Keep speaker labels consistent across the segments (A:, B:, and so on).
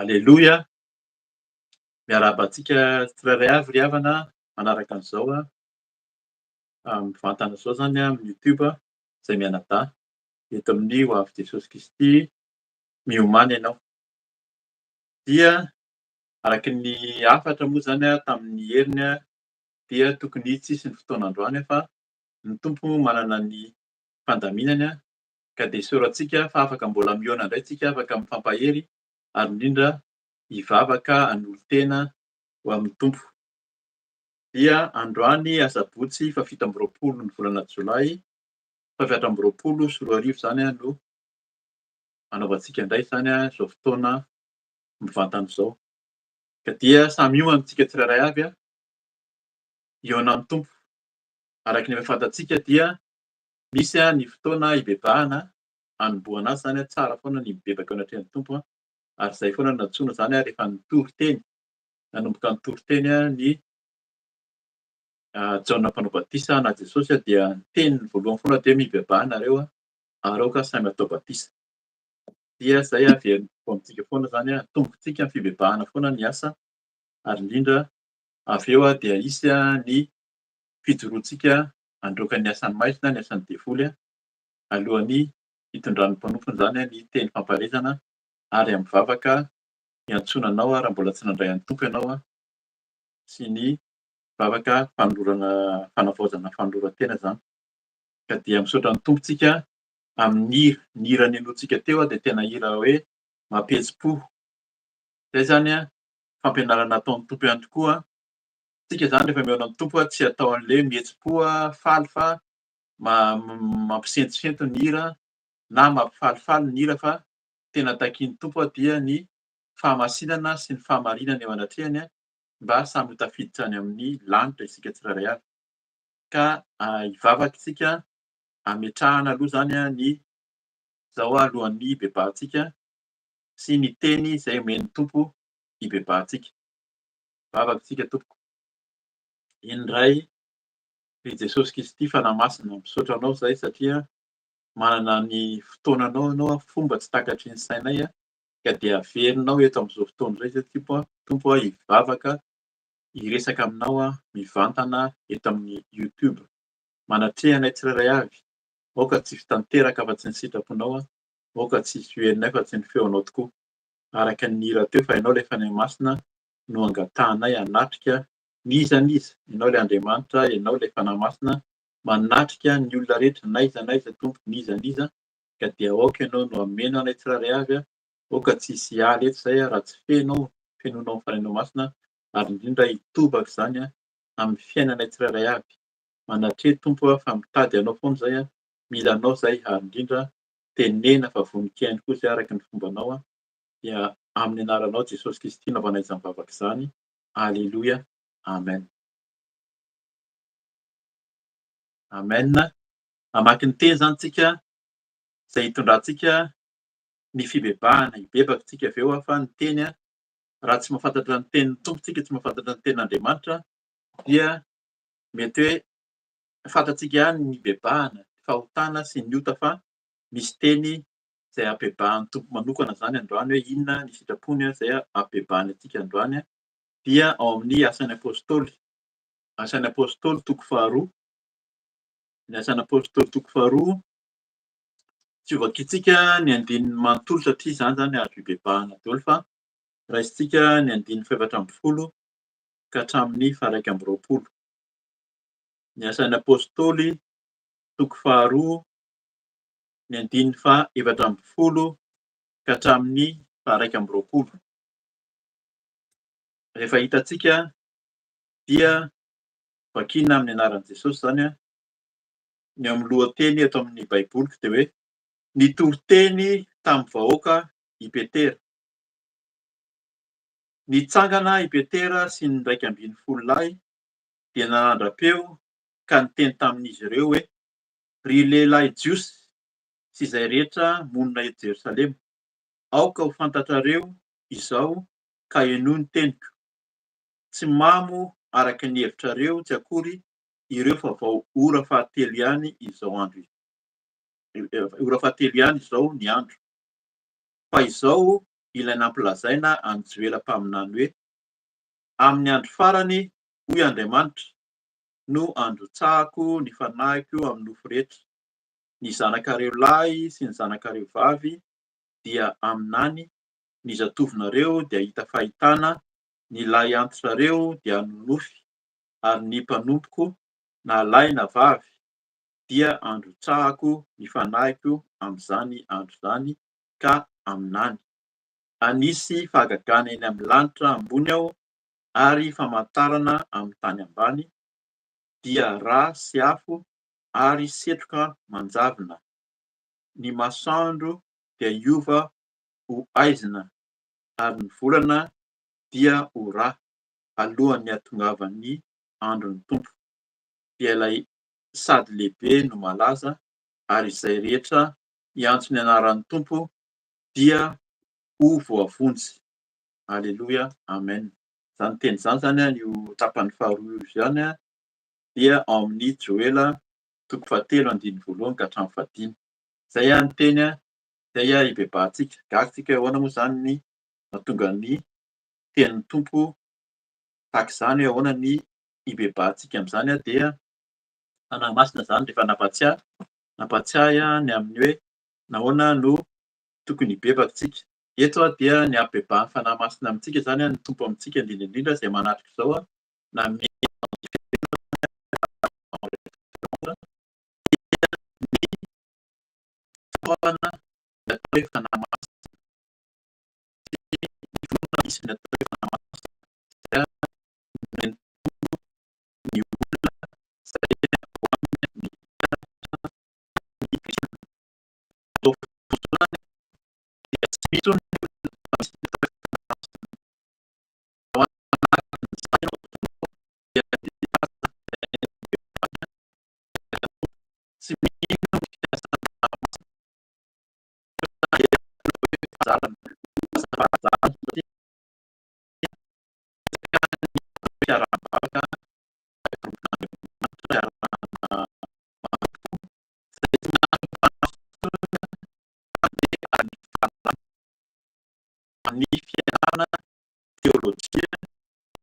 A: Aleloia, miarabantsika tsirairay avy ry havana manaraka an'izao mivantana izao zany amin'ny YouTube izay mianadahy eto amin'ny ho avy Jesosy Kristy miomana ianao. Dia araky ny hafatra moa zany tamin'ny heriny dia tokony tsisy ny fotoana androany fa ny tompo manana ny fandaminany ka dia soratsika fa afaka mbola mihaona indray tsika afaka mifampahery ary indrindra hivavaka hanolo-tena ho amin'ny tompo. Dia androany asabotsy 17 ny volana Jolay 2024 zany no anaovantsika indray zany izao fotoana mivantana izao. Ka dia samy io amintsika tsirairay avy hihaona amin'ny tompo. Araky ny efa fantatsika dia misy ny fotoana hibebahana hanombohana azy zany tsara foana ny mibebaka ao anatrehan'ny tompo ary izay foana no natsoina zany rehefa nitory teny nanomboka nitory teny ny Jaona Mpanao Batisa na Jesosy dia ny teniny voalohany foana dia mibebahana nareo aroka samy atao batisa. Dia zay averimbo amintsika foana zany tombontsika ny fibebahana foana ny asa ary indrindra avy eo dia isy ny fijoroantsika handroaka ny asan'ny maizina, ny asan'ny devoly alohan'ny hitondran'ny mpanompo zany ny teny famparezana ary am'mivavaka hiantsoana anao raha mbola tsy nandray an'ny tompo ianao sy ny mivavaka fanavaozana fanoloran-tena zany. Ka dia misaotra ny tompontsika amin'ny hira niainoantsika teo dia tena hira hoe mampihetsi-po. Zay zany fampianarana ataon'ny tompo ihany tokoa. Tsika zany rehefa mihaona amin'ny tompo tsy atao an'le mihetsi-po faly fa mampisentsisento ny hira na mampifalifaly ny hira fa tena takian'ny tompo dia ny fahamasinana sy ny fahamarinana eo anatrehany mba samy ho tafiditra any amin'ny lanitra isika tsirairay avy. Ka hivavaka isika hametrahana aloha zany ny zao alohan'ny hibebahantsika sy ny teny izay omen'ny tompo hibebahantsika. Vavaka isika tompoko. Indray i Jesosy Kristy fanahy masina misaotra anao zahay satria manana ny fotoananao ianao fomba tsy takatry ny sainay ka dia averinao eto amin'izao fotoana izay zay tompo hivavaka hiresaka aminao mivantana eto amin'ny YouTube. Manatreha anay tsirairay avy. Aoka tsy fitanteraka fa tsy ny sitraponao, aoka tsy fenay fa tsy ny feonao tokoa. Araka ny hira teo fa ianao ilay fanahy masina no angatanay hanatrika n'iza n'iza. Ianao ilay Andriamanitra, ianao ilay fanahy masina manatrika ny olona rehetra n'aiza n'aiza tompo n'iza n'iza ka dia aoka ianao no hameno anay tsirairay avy aoka tsy hisy aly eto izay raha tsy fenonao ny fanahinao masina ary indrindra hitobaka izany amin'ny fiainanay tsirairay avy. Manatreha tompo fa mitady anao foana izay mila anao izay ary indrindra tenena fa vonin-kaina koa izay araka ny fombanao dia amin'ny anaranao Jesosy Kristy naovanay izany vavaka izany. Alleloia. Amen. Amen. Mamaky ny teny zany tsika izay hitondrantsika ny fibebahana, hibebaka tsika avy eo fa ny teny raha tsy mahafantatra ny tenin'ny tompo tsika, tsy mahafantatra ny tenin'Andriamanitra dia mety hoe fantatsika ihany ny bebahana, fahotana sy ny ota fa misy teny izay habebahan'ny tompo manokana zany androany hoe inona ny sitrapony izay habebahany antsika androany dia ao amin'ny asan'ny apôstôly. Asan'ny apôstôly toko faharoa. Ny asan'ny apôstôly toko faharoa tsiovakitsika ny andininy manontolo satria izany zany azo hibebahana daholo fa raisintsika ny andininy faha-efatra amby folo ka hatramin'ny faha-raika amby roapolo. Ny asan'ny apôstôly toko faharoa ny andininy faha-efatra amby folo ka hatramin'ny faha-raika amby roapolo. Rehefa hitantsika dia vakina amin'ny anaran'i Jesosy zany ny amin'ny lohateny eto amin'ny baiboly dia hoe nitory-teny tamin'ny vahoaka i Petera. Nitsangana i Petera sy ny 12 lahy dia nanandram-peo ka niteny tamin'izy ireo hoe ry lehilahy jiosy sy izay rehetra monina eto Jerosalema, aoka ho fantatrareo izao ka enoa ny teniko. Tsy mamo araka ny hevitrareo tsy akory ireo fa vao ora fahatelo ihany izao andro. Ora fahatelo ihany izao ny andro. Fa izao ilaina ampilazaina any Joelam-paminany hoe amin'ny andro farany hoy Andriamanitra no androtsahako ny fanahiko amin'ny nofo rehetra. Ny zanakareo lahy sy ny zanakareo vavy dia aminany, ny zatovinareo dia hita fahitana, ny lahy antsirareo dia nonofy ary ny mpanompoko na lahy na vavy dia androtsahako ny fanahiko amin'izany andro izany ka aminany. Anisy fahagagana eny amin'ny lanitra ambony aho ary famantarana amin'ny tany ambany dia rà sy afo ary setroka manjavona. Ny masoandro dia hiova ho aizina ary ny volana dia ho rà alohan'ny hahatongavan'ny andron'ny tompo. Dia ilay sady lehibe no malaza ary izay rehetra hiantso ny anaran'ny tompo dia ho voavonjy. Alleloia. Amen. Izany teny izany zany io tapany faharoa izany dia ao amin'ny Joela toko fahatelo andininy voalohany ka hatramin'ny fahadimy. Zay a ny teny zay ibebahantsika. Gaga ahoana moa zany ny mahatonga ny tenin'ny tompo tahaka izany hoe ahoana ny ibebahantsika amin'izany dia fanahy masina zany rehefa nampatsiahy ny amin'ny hoe nahoana no tokony hibebaka tsika. Eto dia ny habebahan'ny fanahy masina amintsika zany ny tompo amintsika indrindra indrindra izay manatrika izao na ny fanahy hoe fanahy masina misy ny atao hoe fanahy masina dia ny olona izay ao aminy dia tsy misy intsony ny olona misy ny atao hoe fanahy masina. Ao anatin'izany dia tsy mino ny fiasan'ny fanahy masina fiarahabavaka ny fianarana teôlôjia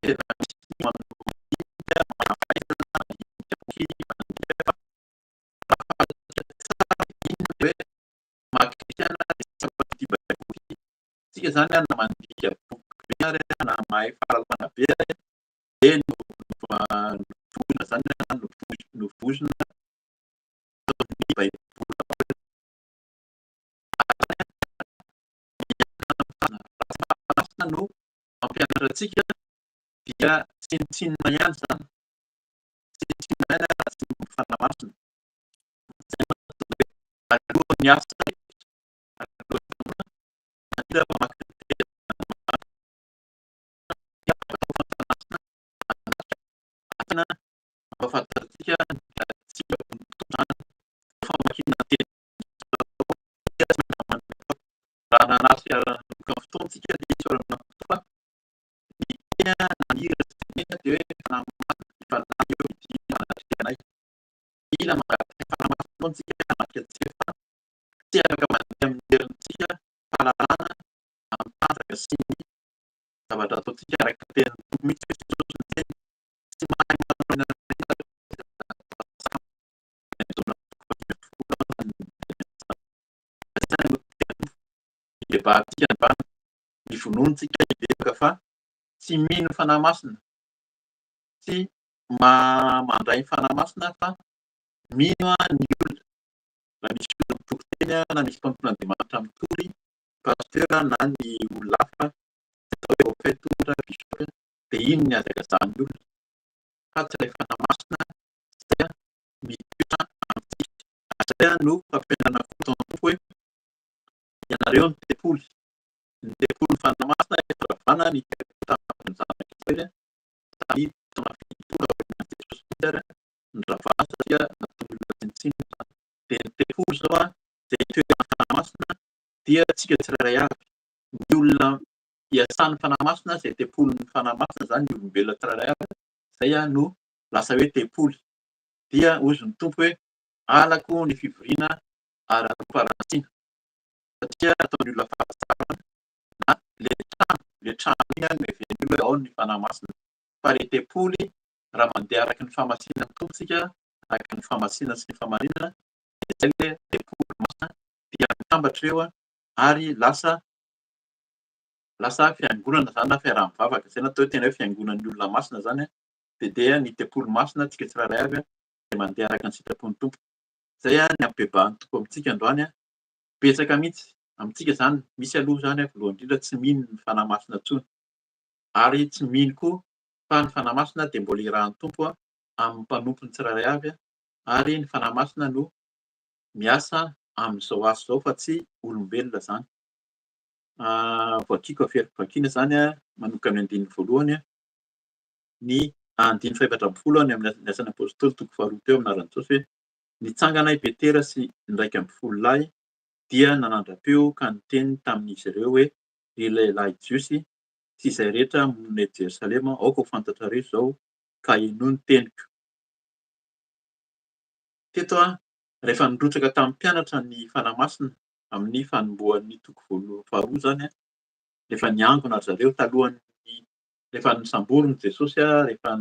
A: tena misy manodidina manafaingana boky hoe maha-Kristiana dia tsy mankity baiboly. Tsika zany na mandinika boky be ary na mahay fahalalana be ary dia novozona zany na novozona taon'ny baiboly masina no mampianatra antsika dia tsinitsinina ihany zany. Tsinitsinina ihany raha tsy ny fanahy masina. Zay mahatonga hoe alohan'ny asa mampahafantarantsika tsika famakiana teny raha nanatrika fotoantsika dia isaorana fa ny teny nahira sy tenena dia hoe fanahy masina fanahy eo idy manatrika anay. Mila mangataka fanahy masina foana tsika hanatrika antsika fa tsy afaka mandeha amin'ny herintsika fahalalana amin'ny tanjaka sy ny zavatra ataontsika araka ny tenin'ny tompo mihitsy tsy mahay ibebahantsika mibahana ny vononintsika hibebaka fa tsy mino ny fanahy masina, tsy mandray ny fanahy masina fa mino ny olona. Raha misy olona mitory teny na misy mpampian'Andriamanitra mitory, pasitera na ny olona hafa atao hoe prôfeta ohatra bishopa dia iny no hazakazahany olona fa tsy ilay fanahy masina izay mitoetra amintsika. Zay no fampianarana fotoana tompo hoe ianareo no tempoly. Ny tempolin'ny fanahy masina efa ravana ny tempoly tamin'ny zanaka Israely tamin'ny taona fitopolo aorian'i Jesosy Kristy ary noravana satria nataon'ny olona tsinitsinina izany. Dia ny tempoly izao izay itoeran'ny fanahy masina dia tsika tsirairay avy. Ny olona iasan'ny fanahy masina izay tempolin'ny fanahy masina zany ny olombelona tsirairay avy zay no lasa hoe tempoly. Dia hozy ny tompo hoe halako ny fivoriana ary arom-parantsiana satria ataon'ny olona fahatsarana na le trano iny no heveriny olona hoe ao ny fanahy masina. Fa ilay tempoly raha mandeha araka ny famasinan'ny tompo tsika, araka ny famasina sy ny famarinana dia zay ilay tempoly masina dia mitambatra eo ary lasa fiangonana zany na fiaraha-mivavaka. Zay no atao hoe tena hoe fiangonan'ny olona masina zany dia ny tempoly masina tsika tsirairay avy dia mandeha araka ny sitrapon'ny tompo. Zay ny hampibebahan'ny tompo amintsika androany. Betsaka mihitsy amintsika zany, misy aloha zany voalohany indrindra tsy mino ny fanahy masina intsony ary tsy mino koa fa ny fanahy masina dia mbola irahan'ny tompo amin'ny mpanompony tsirairay avy ary ny fanahy masina no miasa amin'izao asa izao fa tsy olombelona zany. Vakiako averiko vakiana zany manomboka amin'ny andininy voalohany ny andininy fahaefatra ambin'ny folo ny amin'ny asan'ny apôstôly toko faharoa teo amin'ny anaran'i Jesosy hoe nitsangana i Petera sy ny iraika amby folo lahy dia nanandram-peo ka niteny tamin'izy ireo hoe ry lehilahy jiosy sy izay rehetra monina eto Jerosalema, aoka ho fantatrareo izao ka ino ny teniko. Teto Rehefa nirotsaka tamin'ny mpianatra ny fanamasina amin'ny fanombohan'ny toko faharoa zany a, rehefa niangona ry zareo talohan'ny rehefa nisamborin'i Jesosy rehefa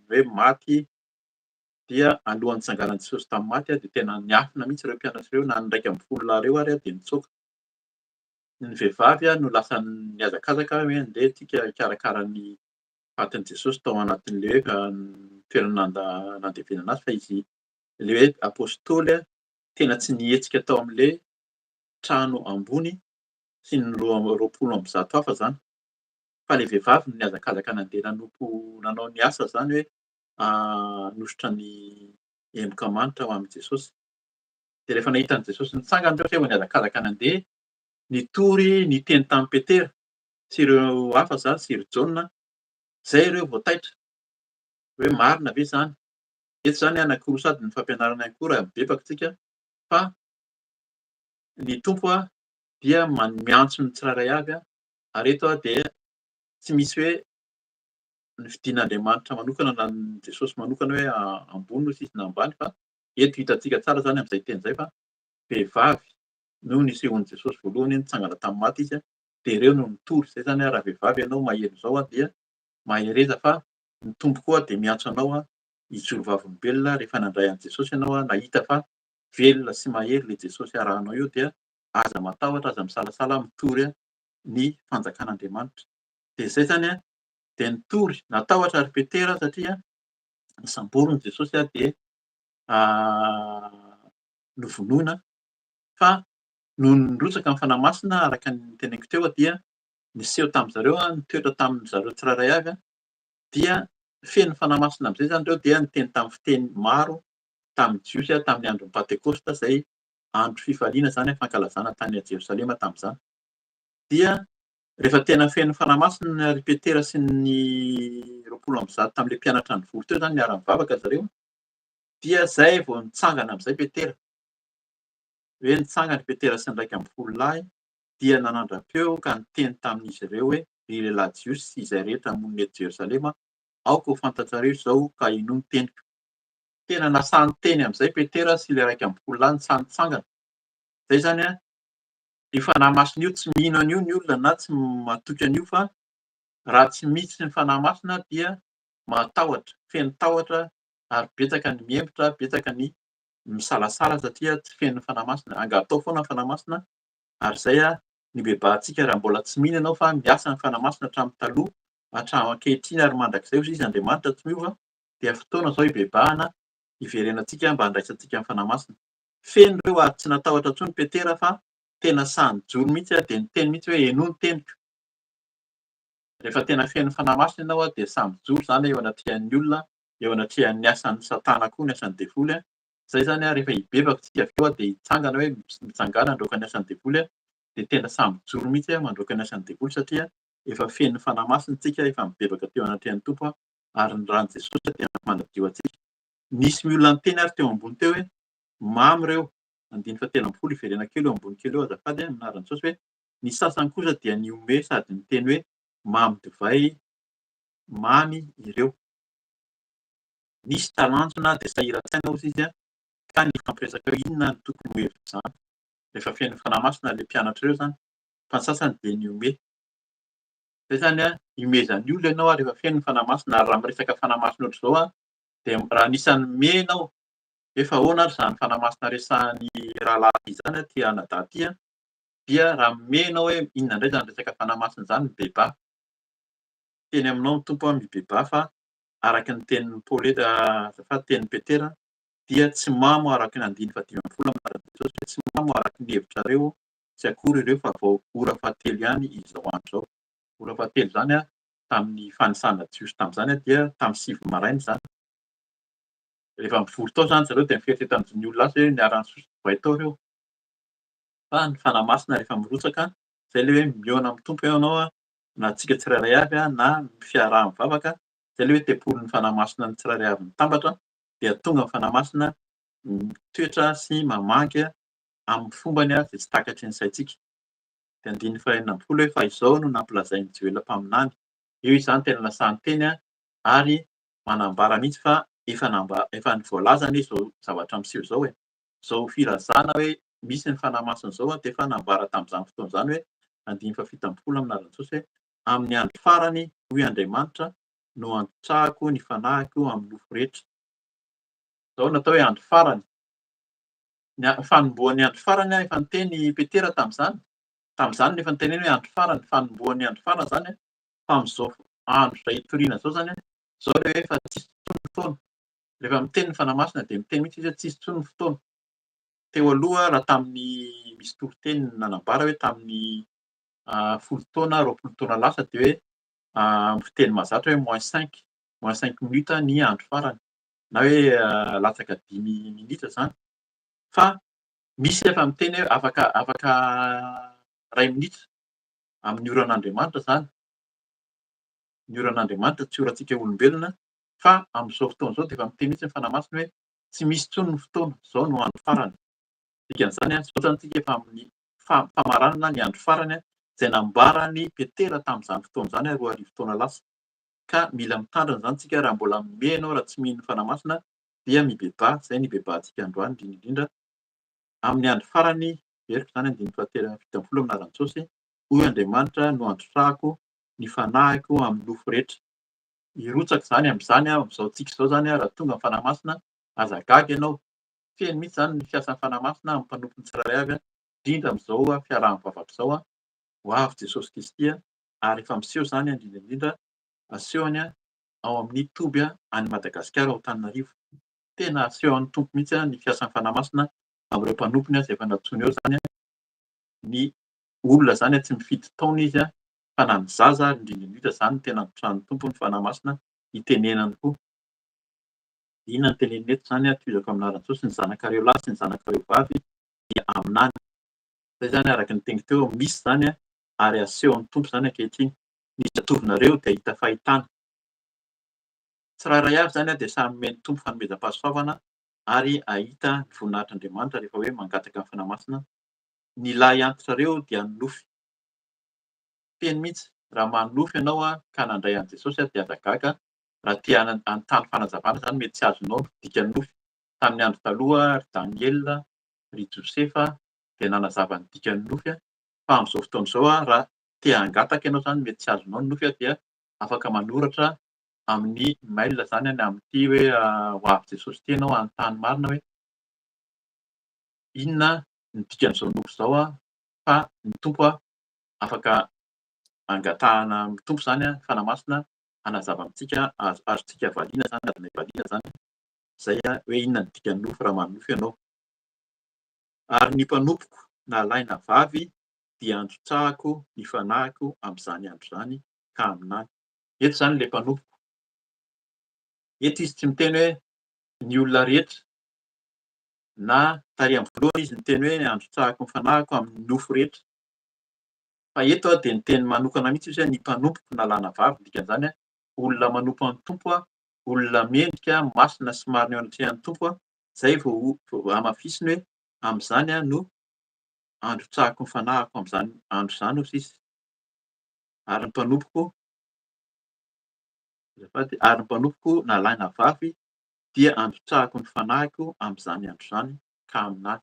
A: hoe maty dia alohan'ny nitsanganan'i Jesosy tamin'ny maty dia tena niafina mihitsy ireo mpianatra ireo na ny 1 ambin'ny 10 ireo ary dia nitsoaka. Ny vehivavy no lasa nihazakazaka hoe andeha antsika hikarakara ny fatin'i Jesosy tao anatin'ilay hoe toerana nandevenana azy fa izy ilay hoe apôstôly tena tsy nihetsika tao amin'ilay trano ambony sy ny 20 hafa zany. Fa ilay vehivavy no nihazakazaka nandeha nanao ny asa zany hoe hanositra ny hemoka-manitra ho amin'i Jesosy. Dia rehefa nahitan'i Jesosy nitsangana ireo vao nihazakazaka nandeha, nitory niteny tamin'i Petera sy ireo hafa zany sy ry Jaona, zay ireo vao taitra hoe marina ve zany? Eto zany anakiroa sady ny fampianarana ihany koa raha mibebaka tsika fa ny tompo dia miantso ny tsirairay avy ary eto dia tsy misy hoe ny fidian'Andriamanitra manokana na ny Jesosy manokana hoe ambony no sisa na ambany fa eto hitantsika tsara zany amin'izay teny izay fa vehivavy no nisehon'i Jesosy voalohany nitsangana tamin'ny maty izy dia ireo no nitory. Zay zany raha vehivavy ianao maheno izao dia mahereza fa ny tompo koa dia miantso anao hijoro vavolombelona rehefa nandray an'i Jesosy ianao nahita fa velona sy mahery ilay Jesosy arahanao eo dia aza matahotra, aza misalasala mitory ny fanjakan'Andriamanitra. Dia zay zany dia nitory natahotra ry Petera satria nisamborin'i Jesosy dia novonoina fa noho nirotsaka ny fanamasina araka ny teneniko teo dia niseho tamin'ny zareo nitoetra tamin'ny zareo tsirairay avy dia feno fanamasina amin'izay zany ireo dia niteny tamin'ny fiteny maro tamin'ny jiosy tamin'ny andron'ny Pantekôsta izay andro fifaliana zany fankalazana tany Jerosalema tamin'izany. Dia rehefa tena feno fanamasina ry Petera sy ny 20 tamin'ilay mpianatra nivory teo zany niara-mivavaka zareo dia zay vao nitsangana amin'izay Petera. Hoe nitsangana Petera sy ny 1 ambin'ny 10 lahy dia nanandram-peo ka niteny tamin'izy ireo hoe ry lehilahy jiosy sy izay rehetra monina eto Jerosalema, aoka ho fantatrareo izao ka ino ny teniko. Tena nasany teny amin'izay Petera sy ilay 1 ambin'ny 10 lahy nisany nitsangana. Zay zany io fanahy masina io tsy mino an'io ny olona na tsy matoky an'io fa raha tsy misy ny fanahy masina dia matahotra, feno tahotra ary betsaka ny mihembotra, betsaka ny misalasala satria tsy feno ny fanahy masina. Angatao foana ny fanahy masina ary zay ny bebahantsika raha mbola tsy mino ianao fa miasa ny fanahy masina hatramin'ny taloha, hatramin'ny ankehitriny ary mandrakizay hoy izy Andriamanitra tsy miova dia fotoana izao hibebahana hiverenantsika mba handraisantsika ny fanahy masina. Feno ireo ary tsy natahotra intsony Petera fa tena sahy nijoro mihitsy dia niteny mihitsy hoe eno ny teniko. Rehefa tena feno fanahy masina ianao dia sahy mijoro zany eo anatrehan'ny olona, eo anatrehan'ny asan'ny Satana koa ny asan'ny devoly. Zay zany rehefa hibebaka tsika avy eo dia hitsangana hoe mitsangana handroaka ny asan'ny devoly dia tena sahy mijoro mihitsy mandroaka ny asan'ny devoly satria efa feno fanahy masina tsika, efa mibebaka teo anatrehan'ny tompo ary ny ran'i Jesosy dia mandadio antsika. Nisy olona niteny ary teo ambony teo hoe mamy ireo 9:30 hiverena kely eo ambony kely eo azafady amin'ny anaran'i Jesosy hoe ny sasany kosa dia niome sady niteny hoe mamy divay mamy ireo. Nisy talanjona dia sahirantsaina hozy izy ka nifampiresaka hoe inona no tokony ho hevitra izany. Rehefa feno fanahy masina ilay mpianatra ireo zany fa ny sasany dia niome. Zay zany iomezan'ny olona ianao rehefa feno ny fanahy masina ary raha miresaka fanahy masina ohatr'izao dia raha anisan'ny me ianao efa ahoana ary izany fanahy masina resahan'ny rahalahy izany aty anadahdy ity dia raha me ianao hoe inona indray izany resaka fanahy masina izany mibebaha. Teny aminao ny tompo mibebaha fa araka ny tenin'ny Paoleta azafady tenin'ny Petera dia tsy mamo araka ny 5:10 amin'ny anaran'i Jesosy hoe tsy mamo araka ny hevitrareo tsy akory ireo fa vao ora fahatelo ihany izao andro izao. Ora fahatelo zany tamin'ny fanisana jiosy tamin'izany dia tamin'ny 7 maraina izany. Rehefa mivory tao zany zareo dia miferitretan'ny olona azy hoe niara nisotro divay tao ireo. Fa ny fanahy masina rehefa mirotsaka izay ilay hoe mihaona amin'ny tompo ianao na antsika tsirairay avy na fiaraha-mivavaka, izay ilay hoe tempolin'ny fanahy masina ny tsirairay avy mitambatra dia tonga ny fanahy masina mitoetra sy mamaky amin'ny fombany izay tsy takatry ny saintsika. Dia 9:30 hoe fa izao no nampilazain'i Joelim-paminany. Io izany tena nasany teny ary manambara mihitsy fa efa voalazana izao zavatra miseho izao Zao firazana hoe misy ny fanahy masina zao dia efa nambara tamin'izany fotoana izany hoe andiny faha-fito ambin'ny folo amin'ny alalan'ny Jesosy hoe amin'ny andro farany hoy Andriamanitra no antrahako ny fanahiko amin'ny nofo rehetra. Izao natao hoe andro farany. Fanombohan'ny andro farany efa niteny Petera tamin'izany. Tamin'izany no efa noteneny hoe andro farany, fanombohan'ny andro farany izany fa amin'izao andro izay hitoriana izao izany izao ilay hoe efa tsisy intsony ny fotoana. Rehefa miteny ny fanahy masina dia miteny mihitsy izy hoe tsisy intsony ny fotoana. Teo aloha raha tamin'ny misy toriteny nanambara hoe tamin'ny folo taona, roapolo taona lasa dia hoe fiteny mahazatra hoe moins 5 minutes ny andro farany na hoe latsaka 5 minitra izany. Fa misy efa miteny hoe afaka 1 minitra amin'ny oran'Andriamanitra izany. Ny oran'Andriamanitra tsy orantsika olombelona fa amin'izao fotoana izao dia efa miteny mihitsy ny fanahy masina hoe tsy misy intsony ny fotoana, izao no andro farany. Dikan'izany izao zany isika efa amin'ny famaranana ny andro farany izay nambaran'i Petera tamin'izany fotoana izany 2000 taona lasa. Ka mila mitandrina izany isika raha mbola mihomehy ianao raha tsy mino ny fanahy masina dia mibeba. Izay no ibebahantsika androany indrindra indrindra amin'ny andro farany veriko izany andiny faha-fito ambin'ny folo amin'ny alalan'i Jesosy hoy Andriamanitra no antrahako ny fanahiko amin'ny nofo rehetra. Hirotsaka izany amin'izany amin'izao tsika izao izany raha tonga ny fanahy masina aza gaga ianao. Feno mihitsy izany ny fiasan'ny fanahy masina amin'ny mpanompo ny tsirairay avy indrindra amin'izao fiaraha-mivavaka izao ho avy Jesosy Kristy ary efa miseho izany indrindra indrindra asehony ao amin'ny toby any Madagasikara ao Antananarivo. Tena asehon'ny tompo mihitsy ny fiasan'ny fanahy masina amin'ireo mpanompony izay efa natsoina eo izany ny olona izany tsy mifidy taona izy fa na ny zaza indrindra indrindra izany no tena nipetrahan'ny tompo ny fanahy masina hitenenany koa. Inona no teneniny eto izany toizako amin'ny anaran'i Jesosy, ny zanakareo lahy sy ny zanakareo vavy dia aminany. Izay izany araka ny teniko teo misy izany ary asehon'ny tompo izany ankehitriny. Ny zatovinareo dia hita fahitana. Tsirairay avy izany dia samy omeny tompo fanomezam-pahasoavana ary ahita ny voninahitran'Andriamanitra rehefa hoe mangataka ny fanahy masina. Ny lahy antitrareo dia nonofy. Feno mihitsy raha manofy ianao ka nandray an'i Jesosy dia aza gaga. Raha te hanontany fanazavana izany mety tsy azonao ny dikany nofy. Tamin'ny andro taloha ry Daniela, ry Josefa dia nanazava ny dikany nofy fa amin'izao fotoana izao raha te hangataka ianao izany mety tsy azonao ny nofy dia afaka manoratra amin'ny mail izany amin'ity hoe ho avy Jesosy ity ianao anontany marina hoe inona ny dikan'izao nofy izao fa ny tompo afaka angatahana amin'ny tompo izany fanahy masina hanazava amintsika azontsika valiana izany azonay valiana izany izay hoe inona ny dikan'ny nofy raha manofy ianao. Ary ny mpanompoko na lahy na vavy dia androtsahako ny fanahiko amin'izany andro izany ka aminany. Eto izany ilay mpanompoko. Eto izy tsy miteny hoe ny olona rehetra na tarehy amin'ny voalohany izy niteny hoe androtsahako ny fanahiko amin'ny nofo rehetra. Fa eto dia ny teny manokana mihitsy izy hoe ny mpanompoko na lahy na vavy. Dikan'izany olona manompo an'ny tompo olona mendrika masina sy marina eo anatrehan'ny tompo izay vao hamafisiny hoe amin'izany no androtsahako ny fanahiko amin'izany andro izany hoy sisa. Ary ny mpanompoko na lahy na vavy dia androtsahako ny fanahiko amin'izany andro izany ka aminany.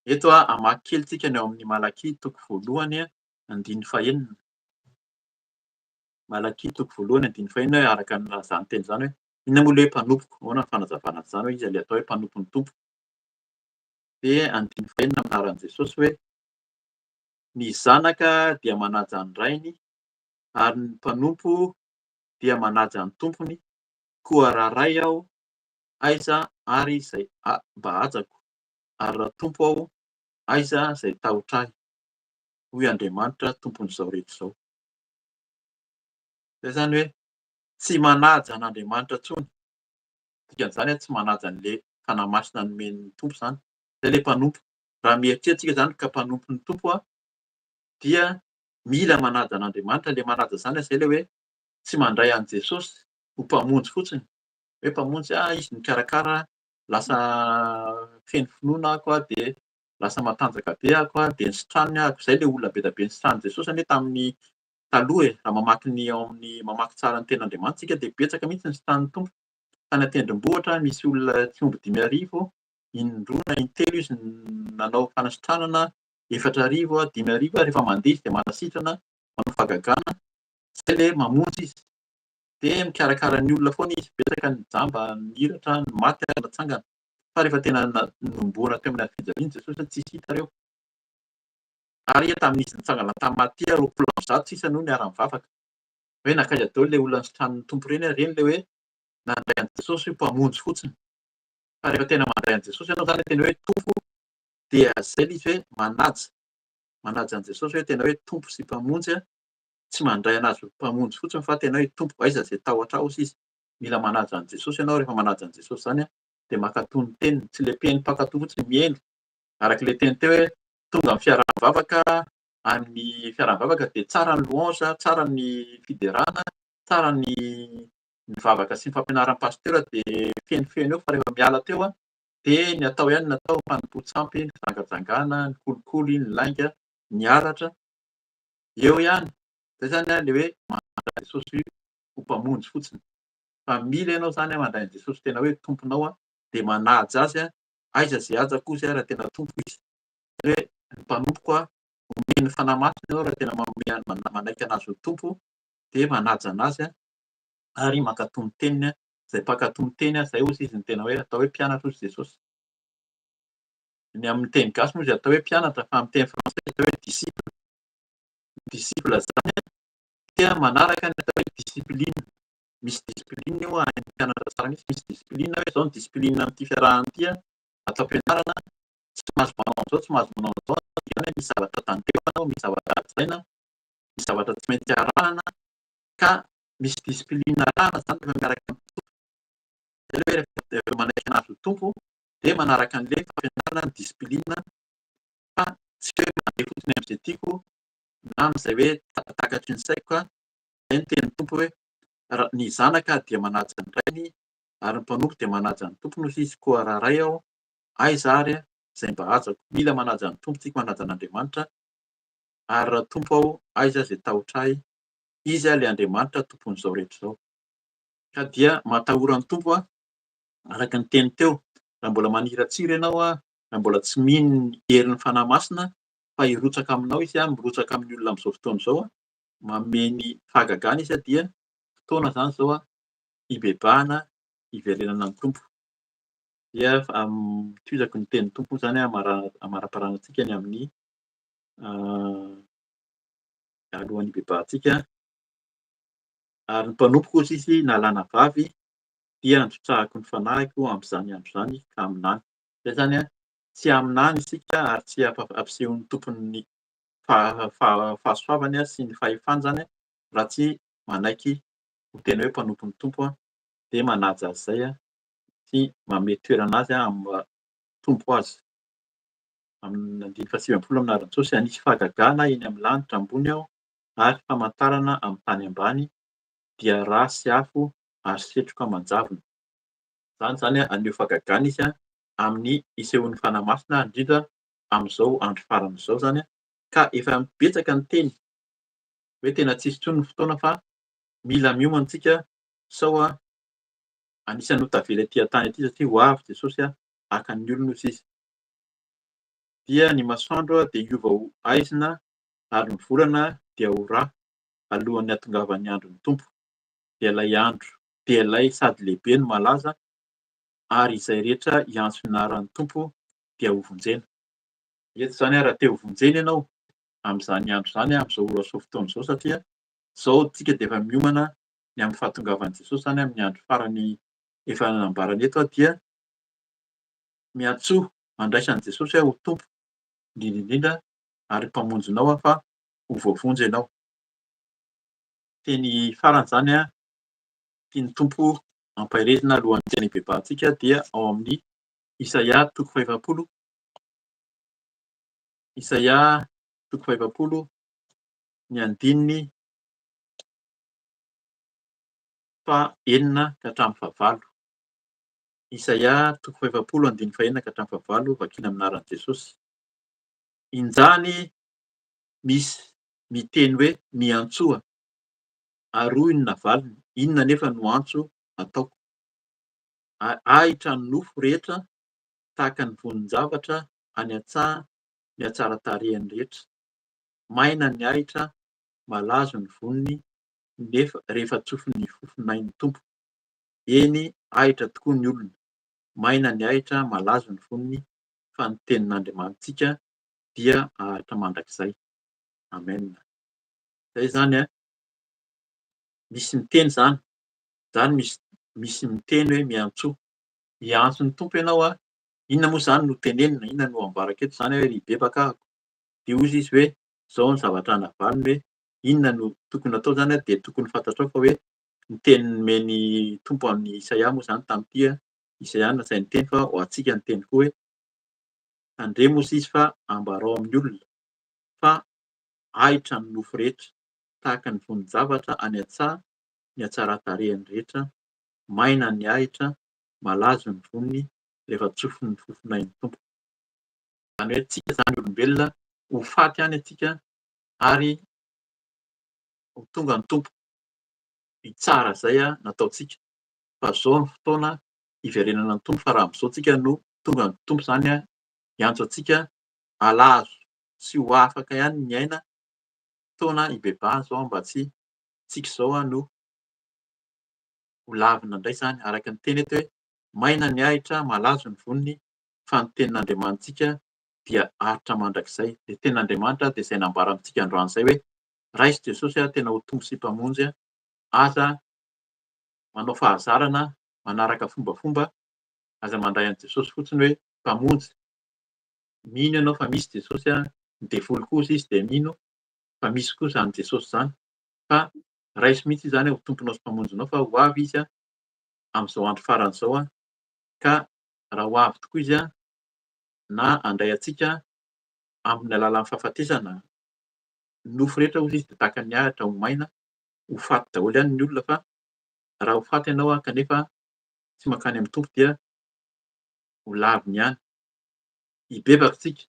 A: Eto hamaky kely isika ny ao amin'ny Malakia toko voalohany andiny fahaenina. Malakia toko voalohany andiny fahaenina hoe araka izany teny izany hoe inona moa ilay mpanompoko, ahoana ny fanazavana an'izany hoe izy ilay atao hoe mpanompon'ny tompo. Dia andiny fahaenina amin'ny anaran'i Jesosy hoe ny zanaka dia manaja ny rainy ary ny mpanompo dia manaja ny tompony, koa raharay aho aiza ary izay mba hajako, ary raha tompo aho aiza izay tahotra ahy, hoy Andriamanitra tompon'izao rehetra izao. Izay izany hoe tsy manaja an'Andriamanitra intsony. Dikan'izany tsy manaja an'ilay fanahy masina nomen'ny tompo izany. Izay ilay mpanompo. Raha mieritreritra isika izany ka mpanompon'ny tompo dia mila manaja an'Andriamanitra. Ilay manaja izany izay ilay hoe tsy mandray an'i Jesosy ho mpamonjy fotsiny. Hoe mpamonjy izy mikarakara lasa feno finoana aho dia lasa matanjaka be aho dia ny sotraniny ahako. Izay ilay olona be dia be nisotran'i Jesosy tamin'ny taloha raha mamaky ny ao amin'ny mamaky tsara ny ten'Andriamanitra isika dia betsaka mihitsy ny sotran'ny tompo. Tany an-tendrombohitra misy olona tsy omby 5,000 indroa na intelo izy nanao fanasitranana 4,000 a 5,000 rehefa mandeha izy de manasitrana manao fagagana zay le mamonjy izy de mikarakara ny olona foana izy betsaka ny jamba nihiratra ny maty ary natsangana fa rehefa tena nomboana teo amin'ny fijaliana Jesosy tsisy hita reo ary tamin'izy nitsangana tamin'ny maty 20,000 sisa no niara-mivavaka hoe nakaiza daholo le olona nisitran'ny tompo reny reny le hoe nandray an'i Jesosy mpamonjy fotsiny fa rehefa tena mandray an'i Jesosy ianao zany tena hoe tompo dia zay le izy hoe manaja an'i Jesosy hoe tena hoe tompo sy mpamonjy tsy mandray anazy mpamonjy fotsiny fa tena hoe tompo aiza zay tahotra ao izy mila manaja an'i Jesosy ianao rehefa manaja an'i Jesosy zany de mankatoy ny teniny tsy le mpenim-pakatoy fotsiny mihaino araka le teny teo hoe tonga amin'ny fiaraha-mivavaka amin'ny fiaraha-mivavaka de tsara ny louange tsara ny fiderana tsara ny mivavaka sy ny fampianaran'ny pasteur de fenofeno eo fa rehefa miala teo de ny atao ihany ny atao fanompoan-tsampy ny fijangajangana ny kolikoly ny lainga ny haratra eo ihany zay zany le hoe mandray Jesosy ho mpamonjy fotsiny fa mila ianao zany mandray an'i Jesosy tena hoe tomponao de manaja azy aiza zay aja kosa raha tena tompo izy hoe ny mpanompoko omeny fanahy masina ianao raha tena manaiky anazy ho tompo de manaja anazy ary mankatoy ny teniny zay mpankatoy ny teny zay hozy izy ny tena hoe atao hoe mpianatra hozy Jesosy ny amin'ny teny gasy moa izy atao hoe mpianatra fa amin'ny teny frantsay atao hoe disciple disciple zany dia manaraka ny atao hoe discipline misy discipline io any mpianatra tsara mihitsy misy discipline hoe zao ny discipline amin'ity fiarahana ity atao am-pianarana tsy mahazo manao an'izao tsy mahazo manao an'izao diany hoe misy zavatra tandremana misy zavatra jaina misy zavatra tsy maintsy arahana ka misy discipline arahana zany rehefa miaraka amin'ny tompo zay hoe rehefa manaiky anazy ho tompo de manaraka an'le fampianarana ny discipline fa tsy hoe mandeha fotsiny amin'izay tiako na amin'izay hoe takatry ny saiko zay no tenin'ny tompo hoe ny zanaka dia manaja ny rainy ary ny mpanompo dia manaja ny tompony hoy izy koa raharay aho aiza ary zay mba ajako mila manaja ny tompo tsika manaja an'Andriamanitra ary raha tompo aho aiza zay tahotra ahy izy le Andriamanitra tompon'izao rehetra izao ka dia matahora ny tompo araka ny teny teo raha mbola maniratsira ianao raha mbola tsy mino ny herin'ny fanahy masina fa hirotsaka aminao izy mirotsaka amin'ny olona amin'izao fotoana izao mameny fahagagana izy dia fotoana zany zao hibebahana hiverenana ny tompo dia toizako ny tenin'ny tompo zany amara-parana antsika ny amin'ny alohan'ny hibebahantsika ary ny mpanompo kosa izy nalàna vavy dia androtsahako ny fanahiko amin'izany andro zany ka aminany zay zany tsy aminany isika ary tsy ampiseho'ny tompony fahasoavany sy ny fahefany zany raha tsy manaiky ho tena hoe mpanompo ny tompo de manaja azy zay sy manome toerana azy amin'ny tompo azy amin'ny 120 amin'ny anaran'i Jesosy anisy fahagagana eny amin'ny lanitra ambony aho ary famantarana amin'ny tany ambany dia rà sy afo ary setroka aman-javona zany zany aneho fahagagana izy amin'ny isehoan'ny fanahy masina indrindra amin'izao andro farana izao zany ka efa betsaka ny teny hoe tena tsisy intsony ny fotoana fa mila miomana isika sao anisany ho tavela etỳ an-tany ety satria ho avy Jesosy haka ny olona hozy izy dia ny masoandro dia hiova ho haizina ary ny volana dia ho rà alohan'ny hahatongavan'ny andron'ny tompo dia ilay andro dia ilay sady lehibe no malaza ary izay rehetra hiantso ny anaran'ny tompo dia ho vonjena eto zany raha te ho vonjena ianao amin'izany andro zany amin'izao ora fotoana izao satria zao tsika dia efa miomana ny amin'ny fahatongavan'i Jesosy zany amin'ny andro farany efa nambarany eto dia miantsoa andraisan'i Jesosy ho tompo indrindra indrindra ary mpamonjinao fa ho voavonjy ianao teny farany zany tiany tompo ampahirezina alohan'ny tsena hibebahantsika dia ao amin'ny Isaia 50 Isaia 50 ny andininy 4 ka hatramin'ny 5 Isaia 50 andininy 4 ka hatramin'ny 5 vakiana amin'ny anaran'i Jesosy injany misy miteny hoe miantsoa ary hoy ny navaliny inona nefa no antso ataoko ahitra ny nofo rehetra tahaka ny vonin-javatra any an-tsaha ny hatsaran-tarehany rehetra. Maina ny ahitra, malazo ny voniny, nefa rehefa tsofin'ny fofonain'ny tompo. Eny ahitra tokoa ny olona. Maina ny ahitra, malazo ny voniny, fa ny tenin'Andriamanitsika dia ahatra mandrakizay. Amen. Zay zany misy miteny zany. Zany misy miteny hoe miantsoa. Miantso ny tompo ianao inona moa zany no tenenina, inona no ambarako eto zany hoe ry bebaka ahako. De hozy izy hoe zao ny zavatra navaliny hoe inona no tokony atao zany de tokony fantatrao fa hoe ny teny nomeny tompo amin'ny Isaia moa zany tamin'ity Isaia nasainy teny fa ho antsika ny teny koa hoe tandremo hozy izy fa ambarao amin'ny olona fa ahitra ny nofo rehetra tahaka ny vonin-javatra any an-tsaha ny hatsaran-tarehany rehetra. Maina ny ahitra, malazo ny voniny rehefa tsofin'ny fofonain'ny tompo. Zany hoe tsika zany olombelona ho faty any atsika ary ho tonga ny tompo. Ny tsara zay nataontsika fa zao ny fotoana hiverenana ny tompo fa raha am'zao tsika no tonga ny tompo zany hiantso atsika halazo sy ho afaka ihany ny aina. Fotoana hibebahana zao mba tsy tsika zao no ho lavina indray zany araka ny teny eto hoe maina ny ahitra, malazo ny voniny, fa ny tenin'Andriamanitsika dia ahitra mandrakizay. De tenin'Andriamanitra de zay nambara amintsika androany zay hoe raisy Jesosy tena ho tompo sy mpamonjy aza manao fahazarana manaraka fombafomba, aza mandray an'i Jesosy fotsiny hoe mpamonjy. Mino ianao fa misy Jesosy ny devoly kosa izy de mino fa misy koa zany Jesosy zany, fa raisy mihitsy zany ho tomponao sy mpamonjinao fa ho avy izy am'zao andro faran'izao ka raha ho avy tokoa izy na handray atsika amin'ny alalan'ny fahafatesana. Nofo rehetra hozy izy de tahaka ny ahitra ho maina, ho faty daholo ihany ny olona fa raha ho faty ianao kanefa tsy mankany amin'ny tompo dia ho laviny ihany. Hibebaka tsika,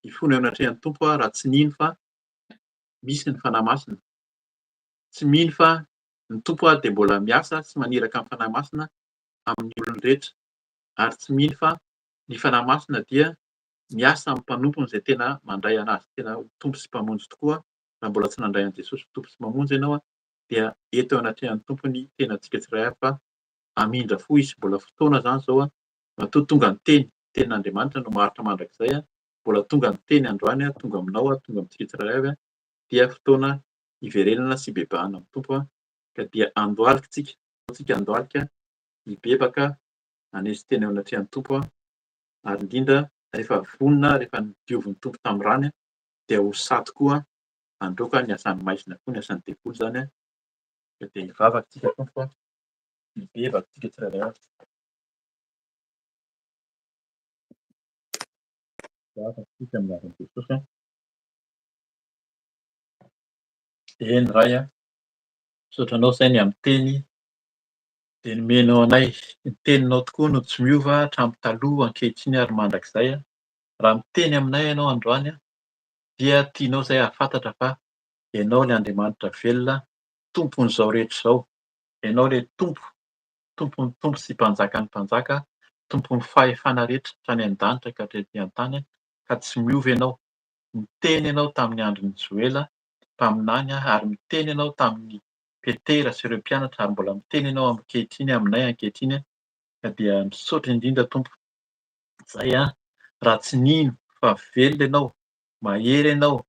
A: hifono eo anatrehan'ny tompo raha tsy nino fa misy ny fanahy masina. Tsy mino fa ny tompo de mbola miasa sy maniraka amin'ny fanahy masina amin'ny olony rehetra, ary tsy mino fa ny fanahy masina dia miasa amin'ny mpanompony zay tena mandray anazy tena ho tompo sy mpamonjy tokoa. Raha mbola tsy nandray an'i Jesosy ho tompo sy mpamonjy ianao dia eto eo anatrehan'ny tompo ny tenantsika tsirairay fa hamindra fo izy. Mbola fotoana zany zao matoa tonga ny tenin'Andriamanitra no maharitra mandrakizay mbola tonga ny teny androany tonga aminao tonga amintsika tsirairay avy dia fotoana hiverenana sy hibebahana amin'ny tompo ka dia andohalika tsika andohalika hibebaka hanesy teny eo anatrehan'ny tompo ary indrindra rehefa vonona rehefa nodiovin'ny tompo tamin'ny rany dia ho saty koa handroaka ny asany maizina koa ny asany devoly zany ka dia hivavaka tsika tompo hibebaka tsika tsirairay avy. Hivavaka tsika amin'ny anran'i Jesosy. Eny ray misaotranao sainy amin'ny teny de nomenao anay. Ny teninao tokoa no tsy miova hatramin'ny taloha ankehitriny ary mandrakizay. Raha miteny aminay ianao androany dia tianao izay hahafantatra fa ianao ilay Andriamanitra velona, tompon'izao rehetra izao. Ianao ilay tompo, tompon'ny tompo sy mpanjakan'ny mpanjaka, tompon'ny fahefana rehetra hatrany an-danitra ka hatretỳ an-tany ka tsy miova ianao. Niteny ianao tamin'ny andron'i Joela mpaminany ary miteny ianao tamin'ny Petera sy ireo mpianatra ary mbola miteny ianao ankehitriny aminay ankehitriny ka dia misaotra indrindra tompo. Zay raha tsy nino fa velona ianao, mahery ianao,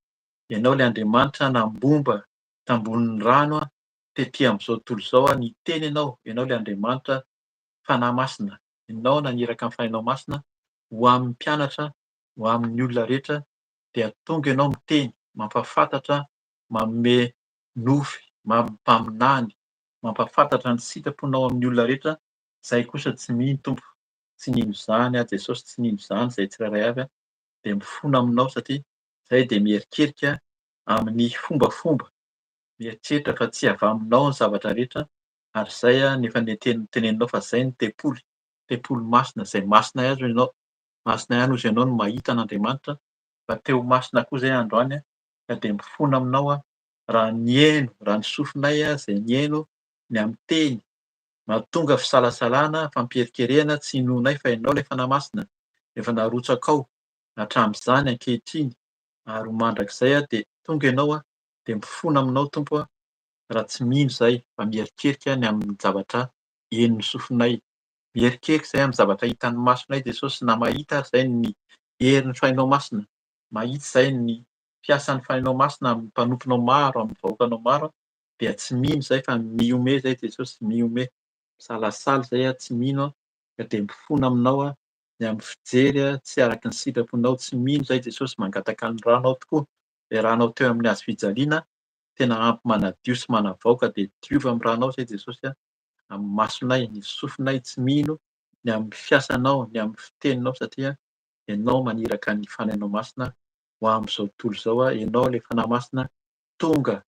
A: ianao ilay Andriamanitra nambomba tambonin'ny rano tetỳ amin'izao tontolo izao niteny ianao, ianao ilay Andriamanitra fanahy masina, ianao naniraka amin'ny fanahinao masina ho amin'ny mpianatra, ho amin'ny olona rehetra dia tonga ianao miteny, mampahafantatra, manome nofy, mampaminany, mampahafantatra ny sitraponao amin'ny olona rehetra. Zay kosa tsy mino tompo, tsy nino izany Jesosy, tsy nino izany izay tsirairay avy dia mifono aminao satria izay dia mierikerika amin'ny fombafomba, mieritreritra fa tsy avy aminao ny zavatra rehetra ary izay nefa noteneninao fa izay ny tempoly masina izay masina ihany hozy ianao, masina ihany hozy ianao no mahita an'Andriamanitra fa te ho masina koa izay androany ka dia mifono aminao raha ny heno, raha ny sofinay izay ny heno ny amin'ny teny mahatonga fisalasalana, fampiherikerehana tsy nohonay fa ianao ilay fanahy masina efa narotsaka ao hatramin'izany ankehitriny ary ho mandrakizay dia tonga ianao dia mifono aminao Tompo raha tsy mino izahay fa mierikerika ny amin'ny zavatra henon'ny sofinay. Mierikerika izahay amin'ny zavatra hitan'ny masonay Jesosy na mahita izahay ny herin'ny fanahinao masina. Mahita izahay ny fiasan'ny fanahinao masina amin'ny mpanomponao maro, amin'ny vahoakanao maro dia tsy mino izahay fa mihomehy izahay Jesosy, mihomehy. Misalasala izahay tsy mino ka dia mifono aminao ny amin'ny fijery tsy araka ny sitraponao. Tsy mino izahay Jesosy mangataka ny ranao tokoa. Ilay ranao teo amin'ny hazofijaliana tena ampy manadio sy manavaoka dia diova amin'ny ranao izahay Jesosy amin'ny masonay, ny sofinay tsy mino ny amin'ny fiasanao, ny amin'ny fiteninao satria ianao maniraka ny fanahinao masina ho amin'izao tontolo izao. Ianao ilay fanahy masina tonga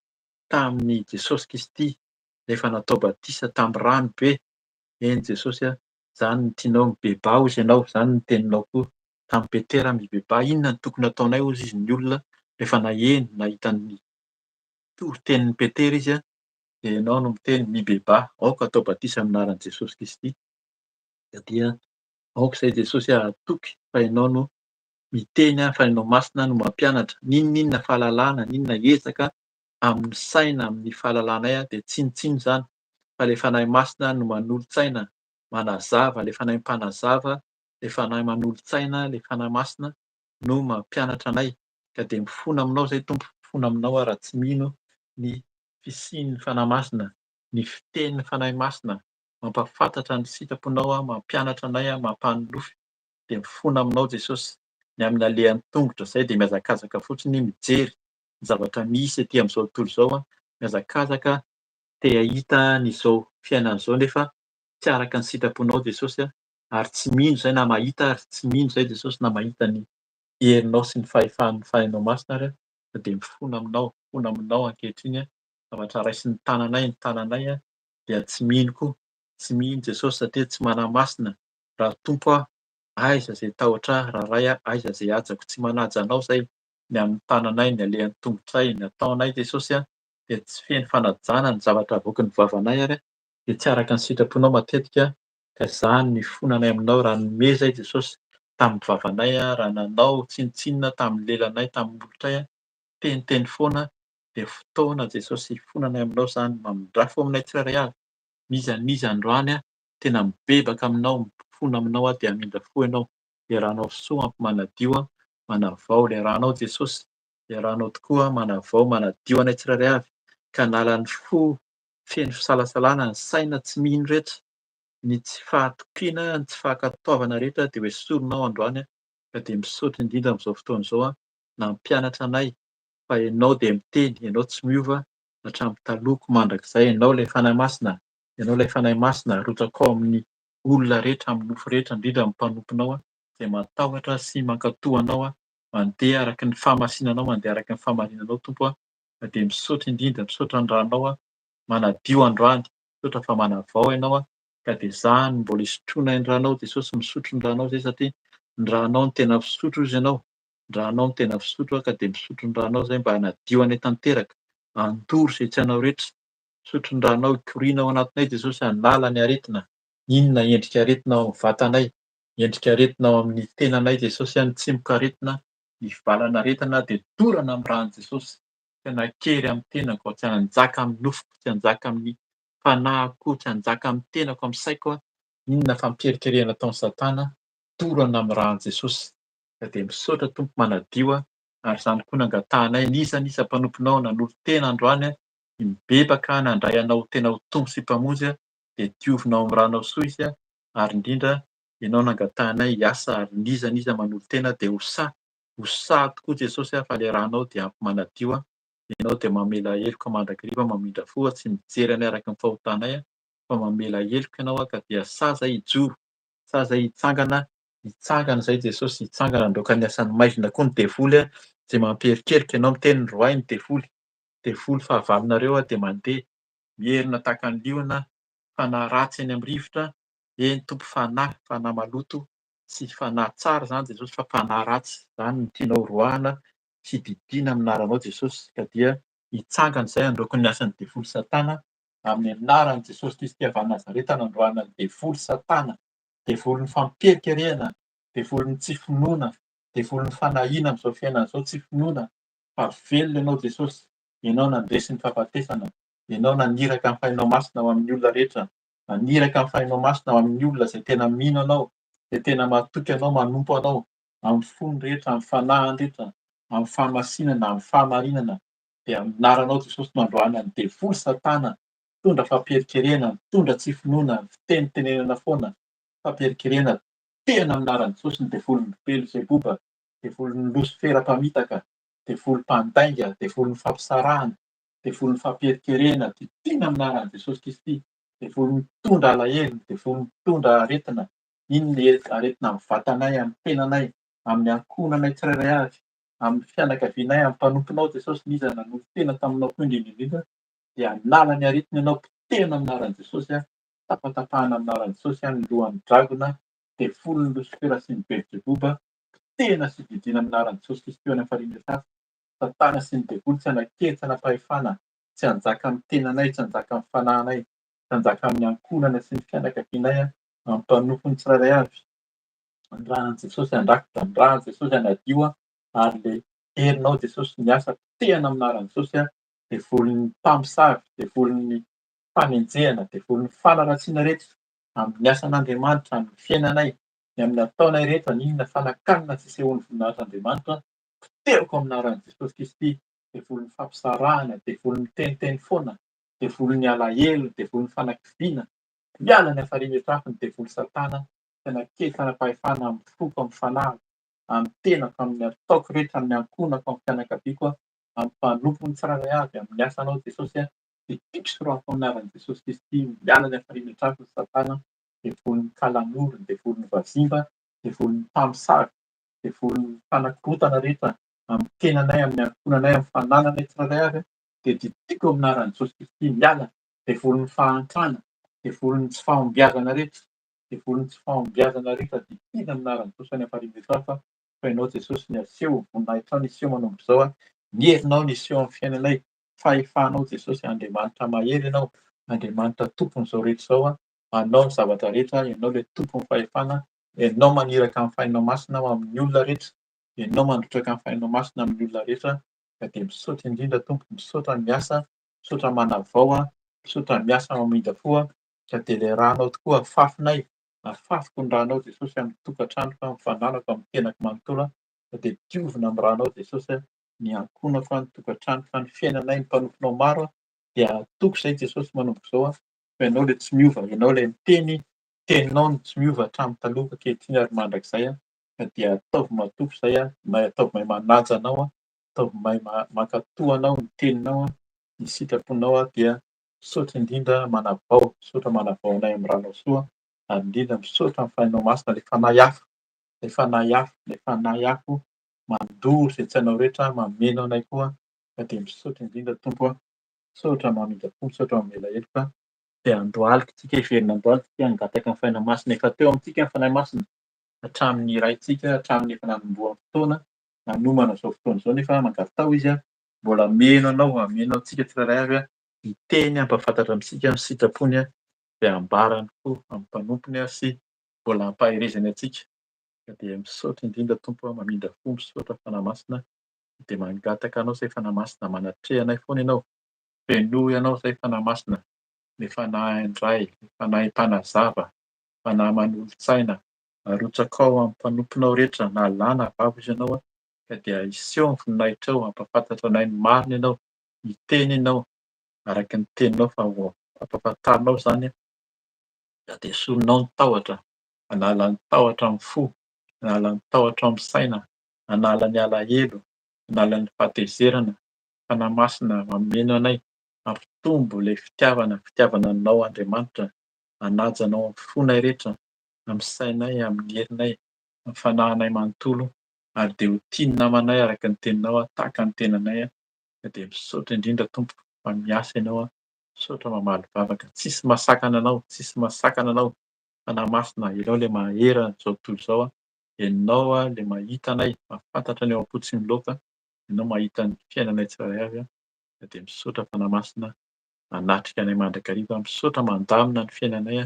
A: tamin'i Jesosy Kristy efa natao batisa tamin'ny rano be. Eny Jesosy izany no tianao mibebà hozy ianao, izany no teninao koa tamin'i Petera mibebà. Inona no tokony ataonay hozy izy ny olona rehefa naheno nahita ny toritenin'i Petera izy dia ianao no miteny mibebà, aoka atao batisa amin'ny anaran'i Jesosy Kristy. Dia aoka izay Jesosy atoky fa ianao no miteny fanahinao masina no mampianatra. N'inon'inona fahalalàna, n'inona ezaka amin'ny saina, amin'ny fahalalànay dia tsinontsino izany fa ilay fanahy masina no manolo-tsaina, manazava. Ilay fanahy mpanazava, ilay fanahy manolo-tsaina, ilay fanahy masina no mampianatra anay. Ka dia mifono aminao izahay Tompo, mifono aminao raha tsy mino ny fisian'ny fanahy masina, ny fitenin'ny fanahy masina, mampahafantatra ny sitraponao, mampianatra anay, mampanofy. Dia mifono aminao Jesosy, ny amin'ny alehan'ny tongotra izay dia mihazakazaka fotsiny mijery ny zavatra misy etỳ amin'izao tontolo izao. Mihazakazaka te hahita an'izao fiainana izao nefa tsy araka ny sitraponao Jesosy ary tsy mino izahay na mahita ary tsy mino izahay Jesosy na mahita ny herinao sy ny fahefan'ny fanahinao masina ary dia mifono aminao ankehitriny. Zavatra raisin'ny tananay dia tsy mino koa, tsy mino Jesosy satria tsy manahy masina. Raha Tompo aiza izay tahotra raray aiza izay ajako tsy manaja anao izahay ny amin'ny tananay, ny alehan'ny tongotray, ny ataonay Jesosy dia tsy feno fanajana ny zavatra avoakin'ny vavanay ary dia tsy araka ny sitraponao matetika. Ka izany ny fonanay aminao raha nomey izahay Jesosy tamin'ny vavanay, raha nanao tsinontsinona tamin'ny lelanay, tamin'ny molotray teniteny foana dia fotoana Jesosy hifonanay aminao izany, mamindraha fo aminay tsirairay avy. N'iza n'iza androany tena mibebaka aminao, mifono aminao dia hamindra fo ianao. Iarahanao soa ampy-manadio, manavao ilay ranao Jesosy. Iarahanao tokoa manavao, manadio anay tsirairay avy ka hanala ny fo feno fisalasalana, ny saina tsy mino rehetra, ny tsy fahatokiana, ny tsy fahankatoavana rehetra dia ho esorinao androany ka dia misaotra indrindra amin'izao fotoana izao na mampianatra anay fa ianao dia miteny, ianao tsy miova hatramin'ny talohako mandrakizay. Ianao ilay fanahy masina, ianao ilay fanahy masina arotsaka ao amin'ny olona rehetra, amin'ny nofo rehetra, indrindra amin'ny mpanomponao izay matahotra sy mankatoa anao mandeha araka ny fahamasinanao, mandeha araka ny fahamarinanao Tompo ka dia misaotra indrindra, misaotra ny ranao manadio androany, misaotra fa manavao ianao ka dia izany mbola hisotroana ny ranao Jesosy, misotro ny ranao izay satria ny ranao no tena fisotro hozy ianao. Ny ranao no tena fisotro ka dia misotro ny ranao izay mba hanadio anay tanteraka, handoro izay tianao rehetra. Misotro ny ranao hikoriana ao anatinay Jesosy, hanala ny aretina. Inona endrika aretina ao amin'ny vatanay, endrika aretina ao amin'ny tenanay Jesosy, ny tsimok'aretina, ny valanaretina dia dorana amin'ny ran'i Jesosy. Tsy hanan-kery amin'ny tenako, tsy hanan-jaka amin'ny nofoko, tsy hanjaka amin'ny fanahiko, tsy hanjaka amin'ny tenako, amin'ny saiko. Inona fampierikerena ataon'i Satana, dorana amin'ny ran'i Jesosy. Ka dia misaotra Tompo manadio ary izany koa no angatahana. N'iza mpanomponao nanolo-tena androany mibebaka nandray anao tena ho tompo sy mpamonjy dia diovinao amin'ny ranao soa izy ary indrindra ianao no angatahanay hiasa ary n'iza manolo-tena dia ho tokoa Jesosy fa ilay ranao dia ampy manadio. Ianao dia mamela heloka mandrakariva, mamindra fo tsy mijery anay araka ny fahotanay fa mamela heloka ianao ka dia saza hijoro, saza hitsangana izay Jesosy, hitsangana handroaka ny asan'ny maizina koa ny devoly izay mampiherikerika. Ianao miteny ny roay ny devoly fahavalonareo dia mandeha mierina tahaka ny liona, fanahy ratsy eny amin'ny rivotra. Eny Tompo, fanahy maloto sy fanahy tsara izany Jesosy fa fanahy ratsy. Izany no tianao roahana sy didiana amin'ny anaranao Jesosy ka dia hitsangana izay handroaka ny asan'ny devoly Satana amin'ny anaran'i Jesosy Kristy avy any Nazareta. Nandroahana ny devoly Satana, devolin'ny fampierikerena, devoly tsy finoana, devoly fanahiana amin'izao fiainana izao, tsy finoana fa velona ianao Jesosy. Ianao nandresy ny fahafatesana, ianao naniraka ny fahinao masina ho amin'ny olona rehetra, naniraka ny fahinao masina ho amin'ny olona izay tena mino anao, izay tena mahatoky anao, manompo anao amin'ny fony rehetra, amin'ny fanahiny rehetra, amin'ny fahamasinana, amin'ny fahamarinana. Dia amin'ny anaranao Jesosy no androany ny devoly Satana, mitondra fampierikerena, mitondra tsy finoana, fitenitenenana foana, fampierikerena. Tena amin'ny anaran'i Jesosy ny devolin'ny Belzeboba, devolin'ny Losifera mpamitaka, devoly mpandainga, devolin'ny fampisarahana, devolin'ny fampierikerena. Titiana amin'ny anaran'i Jesosy Kristy, devoly mitondra alahelo, devoly mitondra aretina. Iny ny aretina amin'ny vatanay, amin'ny tenanay, amin'ny ankohonanay tsirairay avy, amin'ny fianakavianay, amin'ny mpanomponao Jesosy, n'iza nanompo tena taminao koa indrindra indrindra, dia hanala ny aretina ianao, potehina amin'ny anaran'i Jesosy tapatapahana amin'ny anaran'i Jesosy ny lohan'ny dragona, devolin'ny Losifera sy ny Belzeboba, potehina sy didina amin'ny anaran'i Jesosy Kristy any amin'ny farihin'ny Satana sy ny devoly tsy hanan-kely, tsy hanam-pahefana, tsy hanjaka amin'ny tenanay, tsy hanjaka amin'ny fanahinay, tsy hanjaka amin'ny ankohonana sy ny fianakavianay, amin'ny mpanompony tsirairay avy. Andrahan'i Jesosy handrakotra, andrahan'i Jesosy hanadio ary ilay herinao Jesosy miasa potehana amin'ny anaran'i Jesosy devolin'ny mpamosavy, devolin'ny fanenjehana, devolin'ny fanaratsiana rehetra amin'ny asan'Andriamanitra, amin'ny fiainanay, ny amin'ny ataonay rehetra, ny inona fanakanina tsy sehoan'ny voninahitran'Andriamanitra, potehiko amin'ny anaran'i Jesosy Kristy. Devolin'ny fampisarahana, devolin'ny miteniteny foana, devolin'ny alahelo, devolin'ny fanakiviana, miala any amin'ny farihin'ny ny devoly Satana, tsy hanan-kely, tsy hanam-pahefana amin'ny foko, amin'ny fanahy, amin'ny tenako, amin'ny ataoko rehetra, amin'ny ankohonako, amin'ny fianakaviako, amin'ny mpanompony tsirairay avy, amin'ny asanao Jesosy dia tiako soroako amin'ny anaran'i Jesosy Kristy. Miala any amin'ny farihin'ny Satana, devolin'ny kalamory, devolin'ny vazimba, devolin'ny mpamosavy, devolin'ny fanakorotana rehetra amin'ny tenanay, amin'ny ankohonanay, amin'ny fanananay tsirairay avy dia titiko amin'ny anaran'i Jesosy Kristy. Miala devolin'ny fahantrana, devolin'ny tsy fahombiazana rehetra, devolin'ny tsy fahombiazana rehetra titina amin'ny anaran'i Jesosy any amin'ny farihin'ny fa ianao Jesosy ny aseho, voninahitranao niseho manomboka izao ny herinao niseho amin'ny fiainanay, fahefanao Jesosy Andriamanitra mahery ianao, Andriamanitra tompon'izao rehetra izao hanao ny zavatra rehetra, ianao ilay tompon'ny fahefana, ianao maniraka amin'ny fahinao masina ho amin'ny olona rehetra, ianao mandrotraka amin'ny fahinao masina amin'ny olona rehetra. Ka dia misaotra indrindra Tompo, misaotra ny miasa, misaotra manavao, misaotra ny miasa mamindafo ka dia ilay rahanao tokoa afafinay, afafiko ny rahanao Jesosy amin'ny tokantranoko, amin'ny fananako, amin'ny tenako manontolo ka dia diovina amin'ny rahanao Jesosy ny ankohonako, ny tokantranoko, ny fiainanay, ny mpanomponao maro dia atoko izay Jesosy manomboka izao fa ianao ilay tsy miova, ianao ilay miteny, teninao no tsy miova hatramin'ny taloha ankehitriny ary mandrakizay ka dia ataovy matoky izay ataovy mahay manaja anao, ataovy mahay mankatoa anao ny teninao, ny sitraponao dia misaotra indrindra manavao, misaotra manavao anay amin'ny ranao soa ary indrindra misaotra amin'ny fahinao masina ilay fanahy afo, ilay fanahy afo, ilay fanahy afo mandoro izay tsy hainao rehetra, mameno anay koa ka dia misaotra indrindra Tompo, misaotra mamindafo, misaotra mamela heloka dia andro alina isika, hiverina andro alina isika hangataka ny fahinao masina efa teo amintsika ny fanahy masina hatramin'ny iraintsika, hatramin'ny efa nanombohan'ny fotoana, nanomana izao fotoana izao nefa mangatao izy mbola meno anao, hameno antsika tsirairay avy miteny hampafantatra amintsika ny sitrapony dia hambarany koa amin'ny mpanompony sy mbola hampaherezany antsika. Ka dia misaotra indrindra Tompo, mamindafo, misaotra fanahy masina dia mangataka anao izay fanahy masina, manatrehanay foana ianao, fenoy anao izay fanahy masina, ilay fanahy handray, ilay fanahy mpanazava, fanahy manolon-tsaina, arotsaka ao amin'ny mpanomponao rehetra na lahy na vavy izy ianao ka dia hiseho ny voninahitrao, hampafantatra anay ny marina ianao, hiteny ianao araka ny teninao fa ho ampahafantarinao izany ka dia solonao ny tahotra, hanala ny tahotra amin'ny fo, hanala ny tahotra amin'ny saina, hanala ny alahelo, hanala ny fahatezerana, fanahy masina mameno anay, hampitombo ilay fitiavana, fitiavana anao Andriamanitra, hanaja anao amin'ny fonay rehetra, amin'ny sainay, amin'ny herinay, amin'ny fanahinay manontolo ary dia ho tiany namanay araka ny teninao, tahaka ny tenanay ka dia misaotra indrindra Tompo fa miasa ianao misaotra mamaly vavaka, tsisy mahasakana anao, tsisy mahasakana anao fanahy masina, ianao ilay mahery an'izao tontolo izao ianao ilay mahita anay, mahafantatra ny ao am-potsin'ny laoka, ianao mahita ny fiainanay tsirairay avy ka dia misaotra fanahy masina, hanatrika anay mandrakariva, misaotra mandamina ny fiainanay,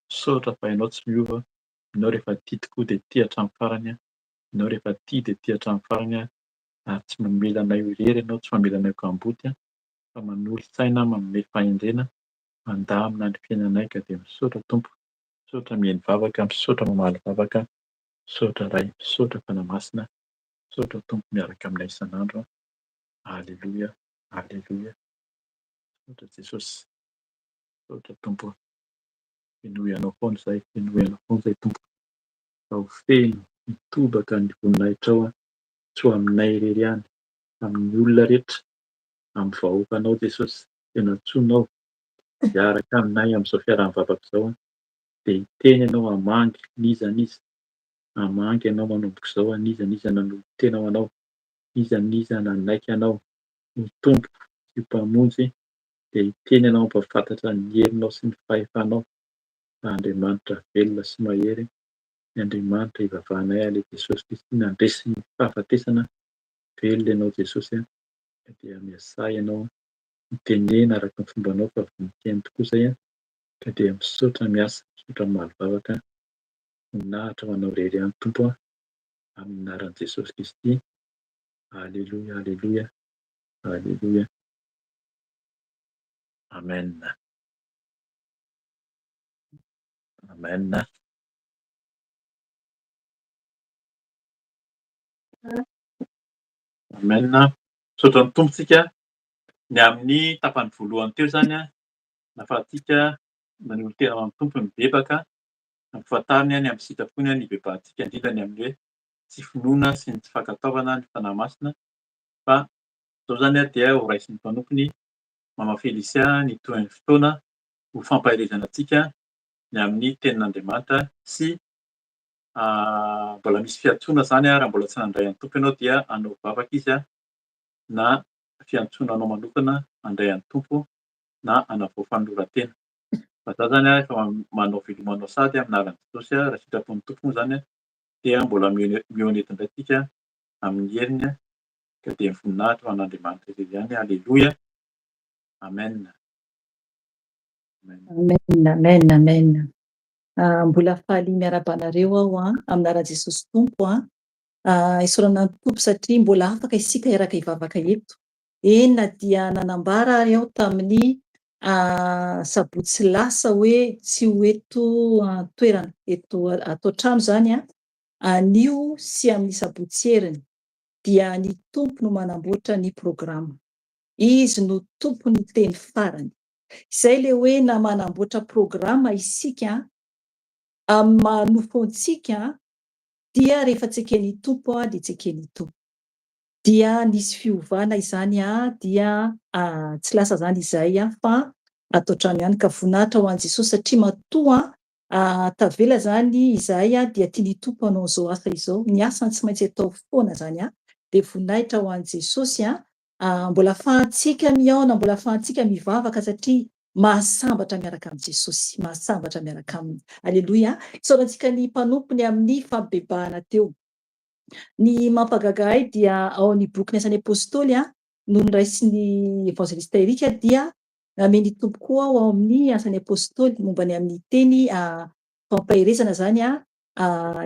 A: misaotra fa ianao tsy miova Ianao rehefa tia tokoa dia tia hatramin'ny farany a. Ianao rehefa tia dia tia hatramin'ny farany a, ary tsy mamela anay ho irery ianao, tsy mamela anay ho kambody a, fa manolo-tsaina, manome fahendrena, mandamina ny fiainanay ka dia misaotra Tompo. Misaotra mihaino vavaka, misaotra mamaly vavaka, misaotra Ray, misaotra fanahy masina, misaotra Tompo miaraka aminay isan'andro. Alleluia, alleluia. Misaotra Jesosy, misaotra Tompo. Finoy anao foana izahay, finoy anao foana izahay Tompo. Fa ho feno mitobaka ny voninahitra ao a, tsy ho aminay irery ihany, amin'ny olona rehetra, amin'ny vahoakanao Jesosy. Tena antsoinao hiaraka aminay amin'izao fiaraha-mivavaka izao a, dia hiteny ianao hamangy n'iza n'iza. Hamangy ianao manomboka izao a, n'iza n'iza nanolotra tena ho anao, n'iza n'iza nanaiky anao ho tompo sy mpamonjy, dia hiteny ianao mampahafantatra ny herinao sy ny fahefanao. Andriamanitra velona sy mahery, ny Andriamanitra ivavahanay Aleha Jesosy Kristy nandresy ny fahafatesana. Velona ianao Jesosy a, ka dia miasà ianao mitenena araka ny fombanao fa voninahitra tokoa izay a, ka dia misaotra miasa, misaotra mamaly vavaka, voninahitra ho anao irery ihany Tompo a, amin'ny anaran'i Jesosy Kristy. Alleluia, alleluia, alleluia. Amen. Amen. Amen. Misaotra ny tompontsika. Ny amin'ny tapany voalohany teo izany a, nahafahantsika manolotra tena amin'ny tompo ny bebaka, amin'ny fahatariny a, ny amin'ny sitrapony a, nibebahantsika indrindra ny amin'ny hoe tsy finoana sy ny tsy fankataovana ny fanahy masina. Fa izao izany a dia ho raisin'ny mpanompony Mama Felicia nitoan'ny fotoana ho fampahelezana antsika ny amin'ny tenin'Andriamanitra sy mbola misy fiantsoana izany a, raha mbola tsy nandray an'ny tompo ianao dia hanao vavaka izy a, na fiantsoana anao manokana handray an'ny tompo na hanavao fanoloran-tena. Fa za zany a efa manao velomanao sady amin'ny anaran'i Jesosy a, raha sitrapon'ny tompo moa izany a, dia mbola mihoanety indray tsika amin'ny heriny a, ka dia ny voninahitra ho an'Andriamanitra irery ihany. Alleluia. Amen. Amen.
B: Amen, amen, amen. Mbola faly miarabanareo aho amin'ny anaran'i Jesosy Tompo isaorana ny tompo satria mbola afaka isika hiaraka hivavaka eto. Eny na dia nanambara aho tamin'ny sabotsy lasa hoe tsy ho eto toerana eto ato trano izany anio sy amin'ny sabotsy heriny, dia ny tompo no manamboatra ny programa. Izy no tompo ny teny farany. Izay le hoe na manamboatra programa isika amin'ny manofo antsika dia rehefa tseken'ny tompo dia tseken'ny tompo. Dia nisy fiovana izany dia tsy lasa zany izay fa ato trano ihany, ka voninahitra ho an'i Jesosy satria matoa tavela zany izahay dia tiany tompo hanao izao asa izao, ny asany tsy maintsy atao foana zany dia voninahitra ho an'i Jesosy mbola ahafahantsika miaona, mbola ahafahantsika mivavaka satria mahasambatra miaraka amin'ny Jesosy, mahasambatra miaraka aminy. Alleluia. Isaorantsika ny mpanompony amin'ny fampibebahana teo. Ny mampagaga ahy dia ao amin'ny boky ny asan'ny apôstôly no noraisin'ny evangelista Erika dia nameny tompo koa ao amin'ny asan'ny apôstôly momba ny amin'ny teny fampaherezana zany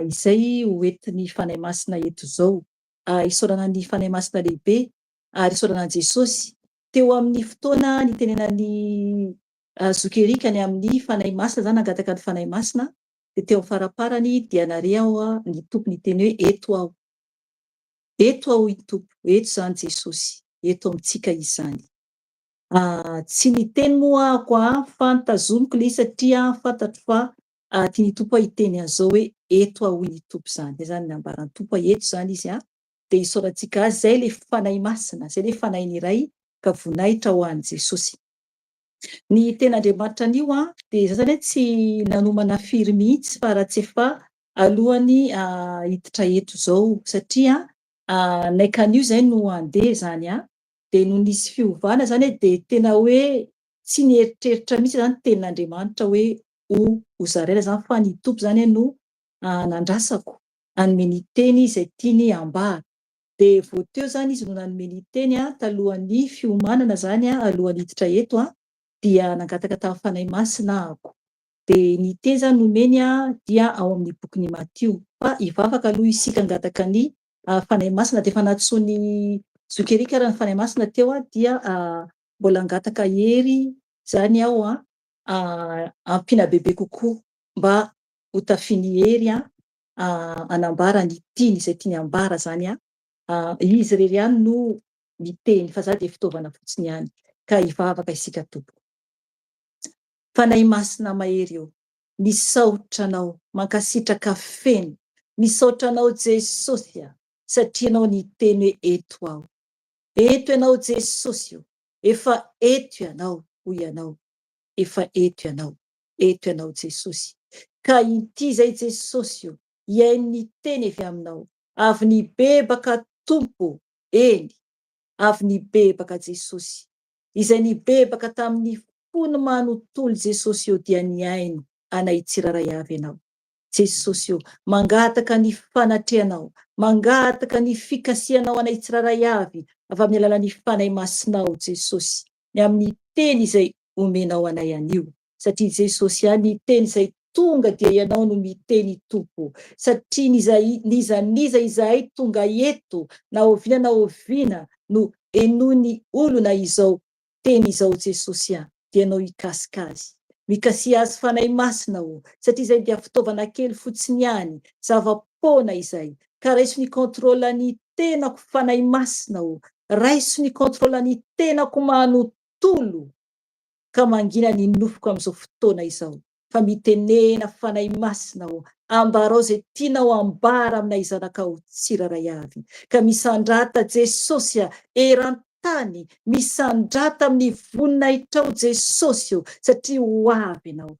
B: izay hoentin'ny fanahy masina eto izao. Isaorana ny fanahy masina lehibe ary isaorana an'i Jesosy. Teo amin'ny fotoana nitenenan'ny zoky Erika ny amin'ny fanahy masina zany, nangataka ny fanahy masina, dia teo amin'ny faraparany dia nare aho ny tompo niteny hoe eto aho. Eto aho i tompo, eto zany Jesosy, eto amintsika izany. Tsy niteny moa ako fa nitazomiko ilay satria fantatro fa tiany tompo hiteny an'izao hoe eto aho i tompo zany. Dia zany nambaran'ny tompo eto zany izy dia isaorantsika azy zay le fanahy masina, zay le fanahiny iray ka voninahitra ho an'i Jesosy. Ny ten'Andriamanitra anio dia za zany tsy nanomana firy mihitsy fa raha tsy efa alohany hiditra eto izao, satria naika an'io zay no andeha zany dia no nisy fiovana zany dia tena hoe tsy nieritreritra mihitsy zany tenin'Andriamanitra hoe ho zaraina zany, fa ny tompo zany no nandrasako hanome ny teny izay tiany hambara. Dia vao teo zany izy no nanome ny teny talohan'ny fiomanana zany alohan'ny hiditra eto dia nangataka tamin'ny fanahy masina ako. dia ny teny zany nomeny dia ao amin'ny boky ny Matio. Fa ivavaka aloha isika angataka ny fanahy masina, dia efa natsoiny zokerika raha ny fanahy masina teo dia mbola angataka hery zany aho ampiana bebe kokoa mba ho tafiany hery anambara ny tiany izay tiany ambara zany izy rery ihany no miteny fa za dia fitaovana fotsiny ihany. Ka ivavaka isika tompoko. Fanahy masina mahery eo, misaotra anao, mankasitraka feno, misaotra anao Jesosy satria anao niteny hoe eto aho. Eto ianao Jesosy, efa eto ianao hoy ianao, efa eto ianao Jesosy. Ka ity zay Jesosy iainy niteny avy aminao, avy nibebaka Tompo, eny, avy nibebaka Jesosy, izay nibebaka tamin'ny fony manontolo Jesosy dia niaino anay tsiraray avy ianao. Jesosy mangataka ny fanatrehanao, mangataka ny fikasihanao anay tsiraray avy amin'ny alalan'ny fanahy masinao Jesosy, ny amin'ny teny izay omenao anay anio, satria Jesosy ny teny izay tonga dia ianao no miteny Tompo, satria niza izahay tonga eto na oviana na oviana no enony olona izao teny izao Jesosy dia anao ikasikasy, mikasy azy fanahy masina satria izay dia fitaovana kely fotsiny ihany, zava-pona izay, ka raiso ny kontrola ny tenako fanahy masina raiso ny kontrola ny tenako manontolo, ka mangina ny nofoko amin'izao fotoana izao, fa mitenena fanahy masina ambarao zay tianao ambara aminay zanakao tsiraray avy, ka misandrata Jesosy eran-tany, misandrata amin'ny voninahitrao Jesosy satria ho avy ianao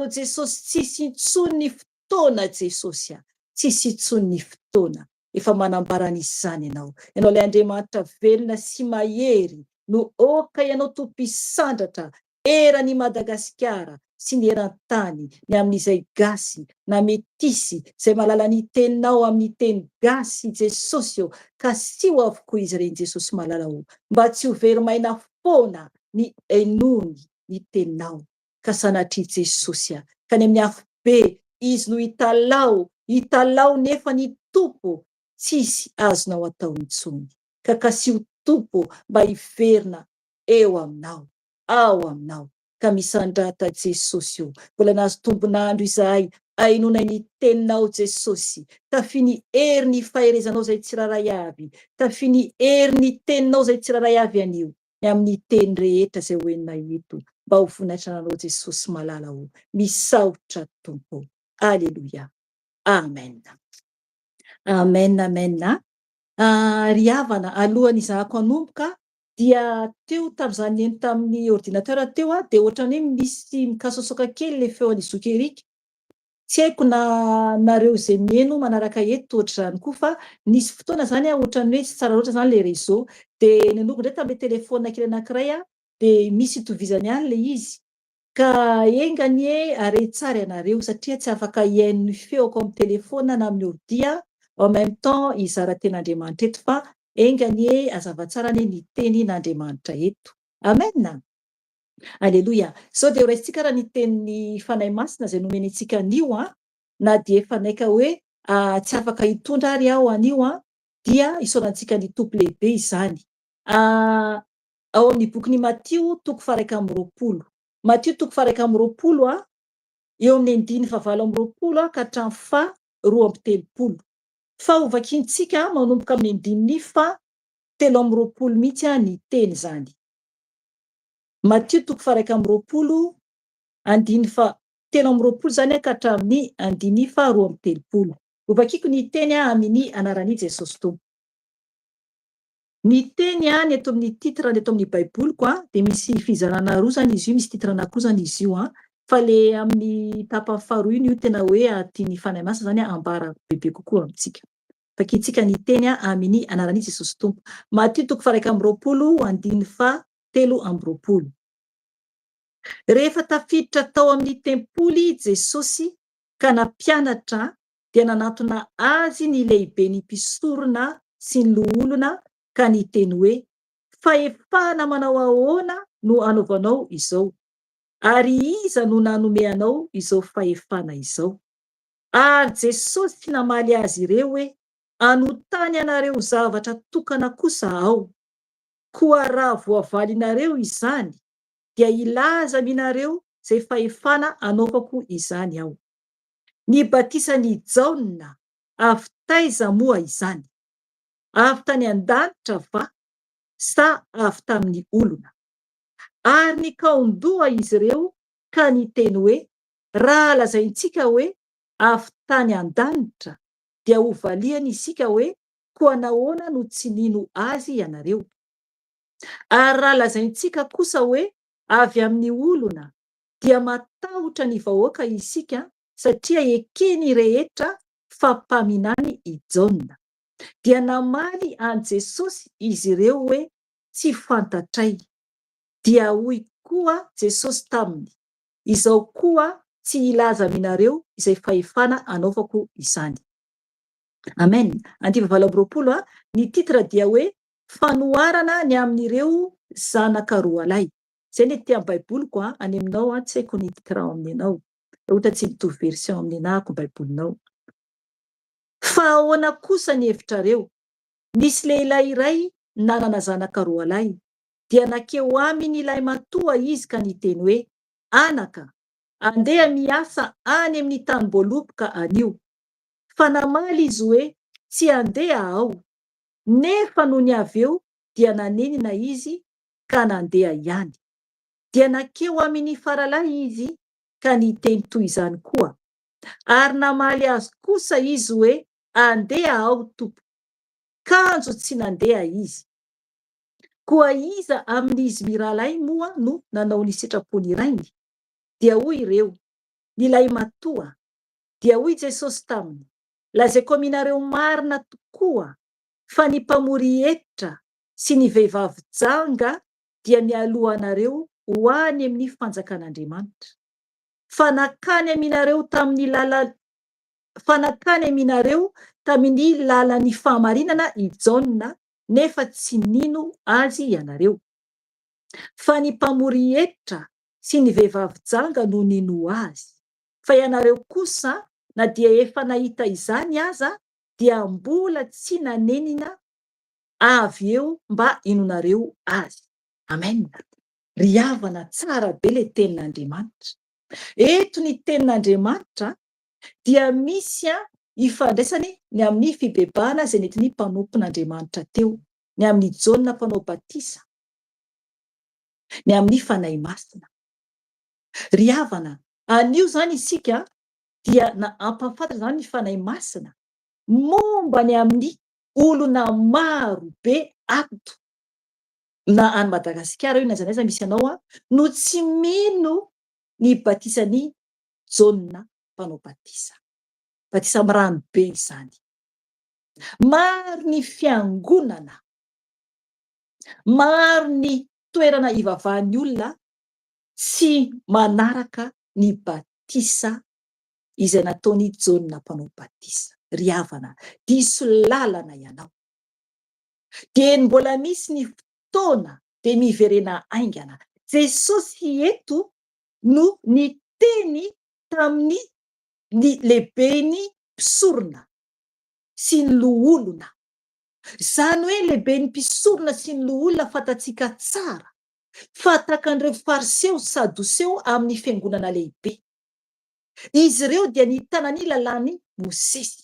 B: Jesosy, tsisy intsony ny fotoana Jesosy, tsisy intsony ny fotoana, efa manambara n'izany ianao ilay Andriamanitra velona sy mahery no oka ianao tompisandratra eran'i Madagasikara sy ny eran-tany, ny amin'izay gasy na metisy izay malala ny teninao amin'ny teny gasy Jesosy ka sy ho avokoa izy reny Jesosy malala mba tsy ho verimaina foana ny enony ny teninao, ka sanatria Jesosy ka ny amin'ny afobe izy no hitalao nefa ny Tompo tsisy azonao atao intsony, ka kasio Tompo mba hiverina eo aminao, ao aminao, ka misandrata Jesosy mbola nahazo tombonandro izahay ainonay ny teninao Jesosy, tafiny hery ny faherezanao zay tsiraray avy, tafiny hery ny teninao zay tsiraray avy anio, ny amin'ny teny rehetra zay hoeninay eto, mba ho voninahitra anao Jesosy malala misaotra Tompo. Aleluia, amen. Amen, amen. Ry havana, alohan'ny izahako hanomboka dia teo tamin'izany eny tamin'ny ordinateur teo dia ohatran'ny hoe misy mikasoasoaka kely le feon'ny zokerika, tsy haiko na nareo izay mihaino manaraka eto ohatr'izany koa, fa nisy fotoana zany ohatran'ny hoe tsy tsara loatra zany le réseau, dia nenoko indray tamin'le telefona kely anankiray dia misy itovizany ihany le izy, ka engany are tsara ianareo satria tsy afaka hihaino ny feoko amin'ny telefona na amin'ny ordi en même temps izara ten'Andriamanitra eto, fa engany azava tsara ny teny n'Andriamanitra eto. Amen. Aleluia. Sao dia raisitsika raha ny tenin'ny fanahy masina izay nomeny antsika anio na dia efa naika hoe tsy afaka hitondra ary aho anio dia isaorantsika ny tompo lehibe izany. Ao amin'ny bokin'ny Matio toko 1:20, Matio toko 1:20 eo amin'ny 9:20 ka hatramin'ny 2:30. Fa ho vakintsika manomboka amin'ny 7:20 mihitsy ny teny zany. Matio toko 1:20, 7:20 zany ka hatramin'ny 9:30. Ho vakiko ny teny amin'ny anaran'i Jesosy Tompo. Ny teny ny eto amin'ny titre ny eto amin'ny baiboliko dia misy fizarana roa zany izy io, misy titre anankiroa zany izy io fa le amin'ny tapany faharoa io tena hoe tiany fanahy masina zany ambara bebe kokoa amintsika. Vakintsika ny teny amin'ny anaran'i Jesosy Tompo. Matio toko 1:20, 7:20. Rehefa tafiditra tao amin'ny tempoly Jesosy ka nampianatra dia nanantona azy ny lehiben'ny mpisorona sy ny loholona ka niteny hoe, fa efa manao ahoana no anaovanao izao? Ary iza no nanome anao izao fahefana izao? Ary Jesosy tsy namaly azy ireo hoe anontany anareo zavatra tokana kosa ao. Koa raha voavalinareo izany, dia ilaza aminareo zay fahefana anaovako izany aho. Ny batisany Jaona avy taiza moa izany? Avy tany an-danitra va sa avy tamin'ny olona? Ary nikaondoha izy ireo ka niteny hoe, raha lazaintsika hoe avy tany an-danitra, dia hovaliana isika hoe koa nahoana no tsy nino azy ianareo. Ary raha lazaintsika kosa hoe avy amin'ny olona, dia matahotra ny vahoaka isika, satria ekeny rehetra fa mpaminany i Jaona. Dia namaly an Jesosy izy ireo hoe tsy fantatray. Dia hoy koa Jesosy taminy, izao koa tsy ilaza aminareo izay fahefana anaovako izany. Amen. 20. Ny titra dia hoe fanoharana ny amin'ireo zanaka roalahy. Zay ny ety amin'ny baiboliko any aminao, tsy haiko ny titra amin'ny anao. Ohatra tsy mitovy version amin'ny anahako baibolinao. Fa ahoana kosa ny hevitrareo? Nisy lehilahy iray nanana zanaka roalahy. Dia nakeo aminy ilay matoa izy ka niteny hoe, anaka, andeha miasa any amin'ny tanimboloboka anio. Fa namaly izy hoe tsy andeha aho. Nefa no ny avy eo dia nanenina izy ka nandeha ihany. Dia nakeo amin'ny faralahy izy ka niteny toy izany koa. Ary namaly azy kosa izy hoe andeha aho tompo. Kanjo tsy nandeha izy. Koa iza amin'izy miralahy moa no nanao ny sitrapony irainy? Dia hoy ireo, ny lay matoa. Dia hoy Jesosy taminy, lazaiko aminareo marina tokoa fa ny mpamory hevitra sy ny vehivavy janga dia mialoha anareo ho any amin'ny fanjakan'Andriamanitra. Fa nakany aminareo tamin'ny lalan'ny fahamarinana i Jaona, nefa tsy nino azy ianareo. Fa ny mpamory hevitra sy ny vehivavy janga no nino azy. Fa ianareo kosa, na dia efa nahita izany aza, dia mbola tsy nanenina avy eo mba inonareo azy. Amen. Ry havana, tsara be le tenin'Andriamanitra. Eto ny tenin'Andriamanitra dia misy ifandraisany ny amin'ny fibebahana zay nentin'ny mpanompon'Andriamanitra teo, ny amin'ny Jaona mpanao batisa, ny amin'ny fanahy masina. Ry havana, anio zany isika dia na ampahafantatra zany ny fanahy masina momba ny amin'ny olona maro be ato na any Madagasikara io na aiza misy anao no tsy mino ny batisany Jaona mpanao batisa. Batisa amin'ny rano be izany. Maro ny fiangonana, maro ny toerana ivavahan'ny olona tsy manaraka ny batisa izay nataony Jaona mpanao batisa. Ry havana, diso lalana ianao. Dia mbola misy ny fotoana dia miverena aingana. Jesosy eto no niteny tamin'ny lehibeny mpisorona sy ny loholona. Zany hoe lehibeny mpisorona sy ny loholona fatatsika tsara, fatakan'ireo fariseo sadoseo amin'ny fiangonana lehibe. Izy ireo dia nitana ny lalàn'ny Mosesy.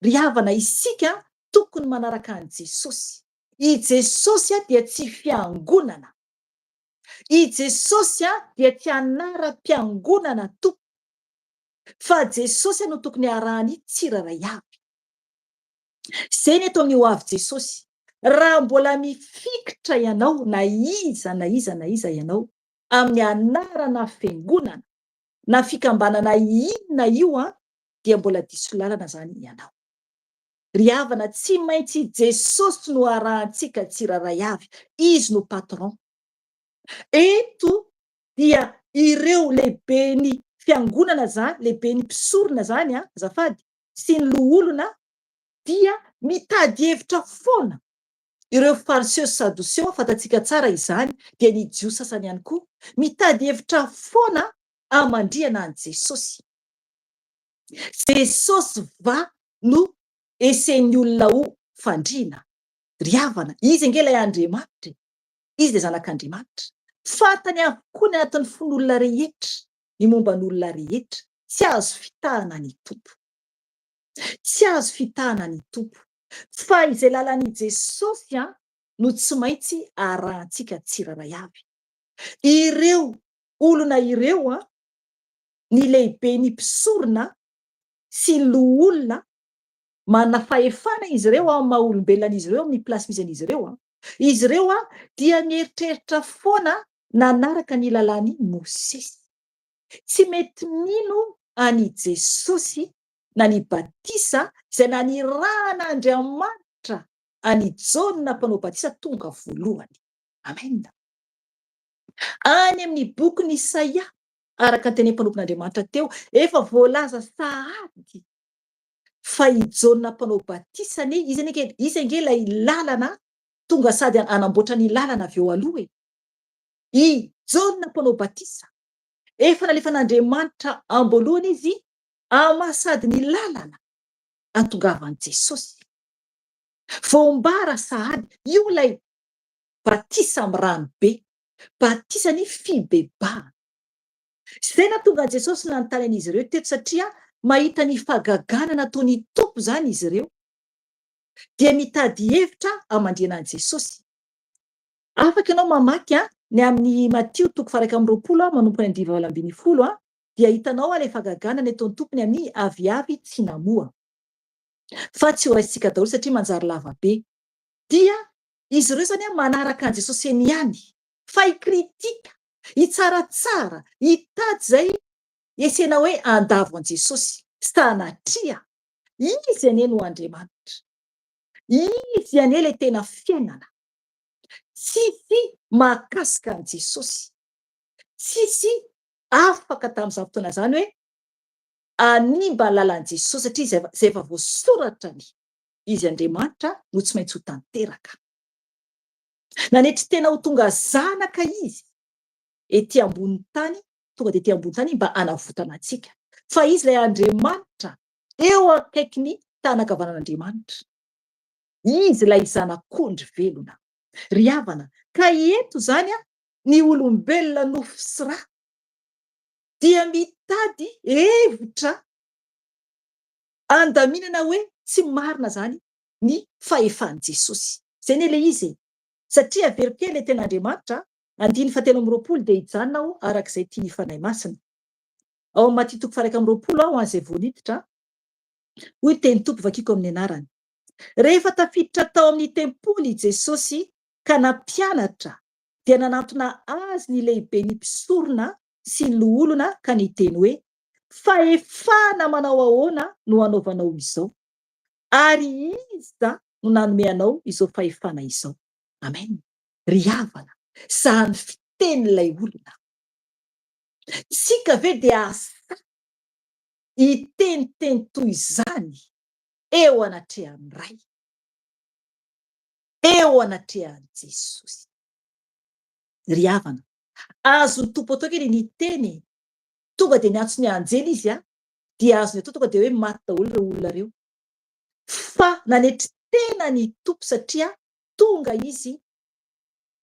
B: Ry havana, isika tokony manaraka an Jesosy. I Jesosy dia tsy fiangonana. I Jesosy dia tsy anaram-piangonana tompo. Fa Jesosy no tokony arahany tsiraray avy. Zay ny eto amin'ny ho avy Jesosy. Raha mbola mifikitra ianao na iza ianao amin'ny anarana fiangonana na fikambanana inona io dia mbola diso lalana zany ianao. Ry havana, tsy maintsy Jesosy no arahantsika tsiraray avy. Izy no patron. Eto dia ireo lehibeny fiangonana zany, lehibeny mpisorona zany azafady, sy ny loholona dia mitady hevitra foana. ireo fariseo sy sadoseo fantatsika tsara izany dia ny Jios sasany ihany koa mitady hevitra foana amandriana an' Jesosy. Jesosy va no esen'ny olona ho fandriana. Ry havana, izy ange ilay Andriamanitra, izy dia zanak'Andriamanitra. Fantany avokoa ny anatin'ny fon'olona rehetra, ny momba n'olona rehetra. Tsy azo fitahana ny tompo. Tsy azo fitahana ny tompo. Fa izay lalan'i Jesosy no tsy maintsy arahantsika tsiraray avy. Ireo olona ireo ny lehibe ny mpisorona sy loholona manana fahefana izy ireo amin'ny maha olombelonan'izy ireo amin'ny plasy misy an'izy ireo izy ireo dia mieritreritra foana nanaraka ny lalàn'i Mosesy. Tsy mety mino any Jesosy na ny batisa izay nanirahan'Andriamanitra any Jaona mpanao batisa tonga voalohany. Amen. Any amin'ny bokin'i Isaia, araka ny tenem-panompon'Andriamanitra teo, efa voalaza sahady fa i Jaona mpanao batisa izy ange ilay lalana tonga sady anamboatra ny lalana avy eo aloha. I Jaona mpanao batisa efa nalefan'Andriamanitra amboalohany izy amasady ny lalana antongavan'i Jesosy. Voambara sahady io ilay batisa amin'ny ranobe, batisa ny fibebahana. Izay nahatonga an'i Jesosy nanontany an'izy ireo teto satria mahita ny fahagagana nataon'ny tompo zany izy ireo, dia mitady hevitra amandriana an'i Jesosy. Afaka ianao mamaky ny amin'ny Matio 2:20 manompony 9:20 dia hitanao ilay fahagagana nataon'ny tompony amin'ny aviavy tsy namoa. Fa tsy ho raisitsika daholo satria manjary lavabe. Dia izy ireo zany manaraka an'i Jesosy eny ihany, fa hikritika, hitsaratsara, hitady zay esena hoe andavo an'i Jesosy sanatria izy anie no Andriamanitra. Izy anie ilay tena fiainana. Tsisy mahakasika an'i Jesosy. Tsisy afaka tamin'izany fotoana zany hoe animba ny lalan'i Jesosy satria zay efa voasoratra ny izy Andriamanitra no tsy maintsy ho tanteraka. Nanetry tena ho tonga zanaka izy ety ambony tany, tonga dia ety ambony tany mba hanavotana antsika. Fa izy ilay Andriamanitra eo akaikin'ny tanakavanan'Andriamanitra. Izy ilay zanak'ondry velona. Ry havana, ka eto zany ny olombelona nofo sy ra dia mitady hevitra andaminana hoe tsy marina zany ny fahefan'i Jesosy. Zay ny ilay izy. Satria verikely ilay ten'Andriamanitra 5:7 dia hijanona aho arak'izay tiany fanahy masina. Ao amin'ny Matio 1:20 aho an'izay voaniditra, hoy teny tompo vakiko amin'ny anarany. Rehefa tafiditra tao amin'ny tempoly i Jesosy ka nampianatra dia nanantona azy ny lehibe ny mpisorona sy ny loholona ka niteny hoe, fahefana manao ahoana no hanaovanao izao, ary iza no nanome anao izao fahefana izao. Amen. Ry havana, zany fitenin'ilay olona. Tsika ve dia asa iteniteny toy izany eo anatrehan'ny Ray, eo anatrehan'i Jesosy. Ry havana, azony tompo atao kely ny teny tonga dia niantso ny anjely izy dia azony atao tonga dia hoe maty daholo ireo olona reo. Fa nanetry tena ny tompo satria tonga izy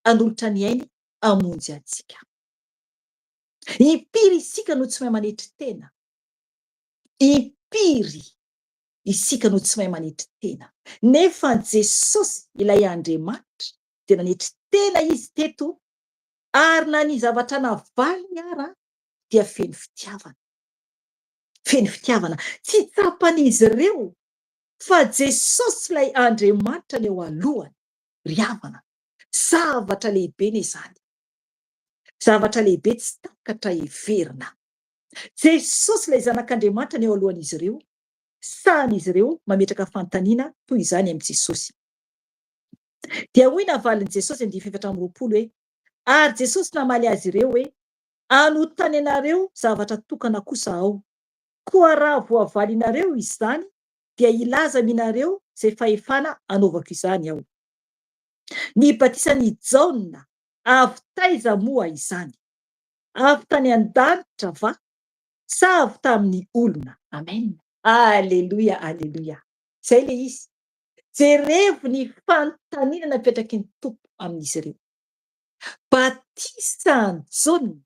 B: hanolotra ny ainy hamonjy antsika. Impiry isika no tsy mahay manetry tena. Impiry isika no tsy mahay manetry tena. Nefa Jesosy ilay Andriamanitra dia nanetry tena izy teto, ary na ny zavatra navaliny ara dia feno fitiavana. Feno fitiavana. Tsy tapan'izy ireo fa Jesosy ilay Andriamanitra ny eo alohany. Ry havana, zavatra lehibe ny izany. Zavatra lehibe tsy takatra heverina. Jesosy ilay zanak'Andriamanitra ny eo alohan'izy ireo, sahan'izy ireo mametraka fantaniana toy izany amin'i Jesosy. Dia hoy navalin'i Jesosy 9:20 hoe, ary Jesosy namaly azy ireo hoe, anontany anareo zavatra tokana kosa ao, koa raha voavaly nareo izany dia ilaza aminareo zay fahefana anaovako izany aho. Ny batisany Jaona avy taiza moa izany? Avy tany an-danitra va sa avy tamin'ny olona? Amen. Aleloia, aleloia. Zay le izy. Jerevo ny fanontaniana napetraky ny tompo amin'izy ireo. Batisany Jaona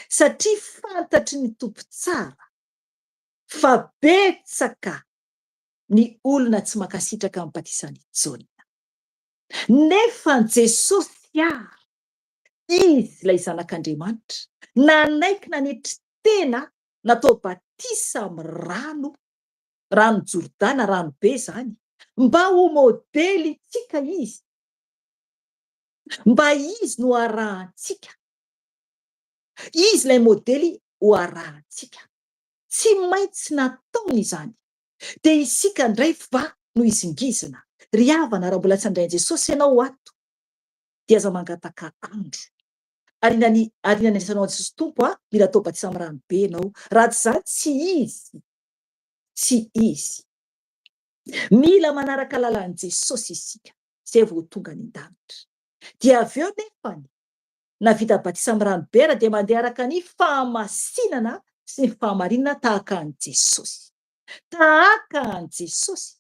B: satria fantatry ny tompo tsara fa betsaka ny olona tsy mankasitraka amin'ny batisany Jaona. Nefa Jesosy izy ilay zanak'Andriamanitra nanaiky nanetry tena natao batisa amin'ny rano Jordana, ranobe zany, mba ho modely tsika izy, mba izy no arahantsika, izy ilay modely ho arahantsika. Tsy maintsy nataony izany. De isika ndray va no izingizina ry havana raha mbola tsy andrain Jesosy ianao ato dia aza mangataka andro arinany andraisanao Jesosy tompo mila atao batisa amin'ny ranobe ianao. Raha tsy zany tsy izy. Mila manaraka lalan'i Jesosy isika zay vao tonga any an-danitra. Dia avy eo nefany navita batisa amin'ny ranobe raha dia mandeha araka ny fahamasinana sy ny fahamarinana tahaka an' Jesosy. Tahaka an' Jesosy.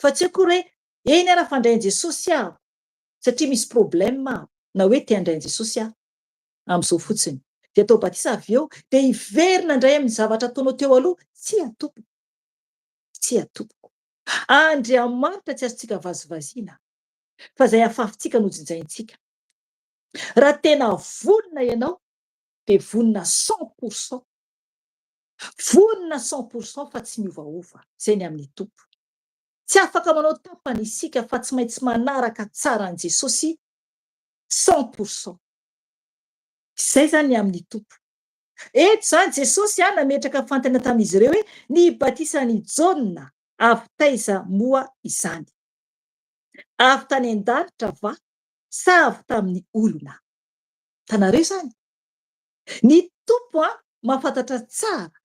B: Fa tsy akory hoe eny ara fandrain Jesosy aho satria misy problème na hoe te handray Jesosy am'izao fotsiny. De atao batisa avy eo de iverina indray amin'ny zavatra ataonao teo aloha. Tsy atompoko. Tsy atompoko. Andriamanitra tsy azontsika vazivaziana fa zay afafintsika no jinjaintsika. Raha tena vonona ianao de vonona 100%. Vonona 100% fa tsy miovaova. Zay ny amin'ny tompo. Tsy afaka manao tapana isika fa tsy maintsy manaraka tsara an' Jesosy 100%. Zay zany amin'ny tompo. Eto zany Jesosy nametraka fantana tamin'izy ireo hoe ny batisany Jaona avy taiza moa izany? Avy tany an-danitra va sa avy tamin'ny olona? Tanareo zany. Ny tompo mahafantatra tsara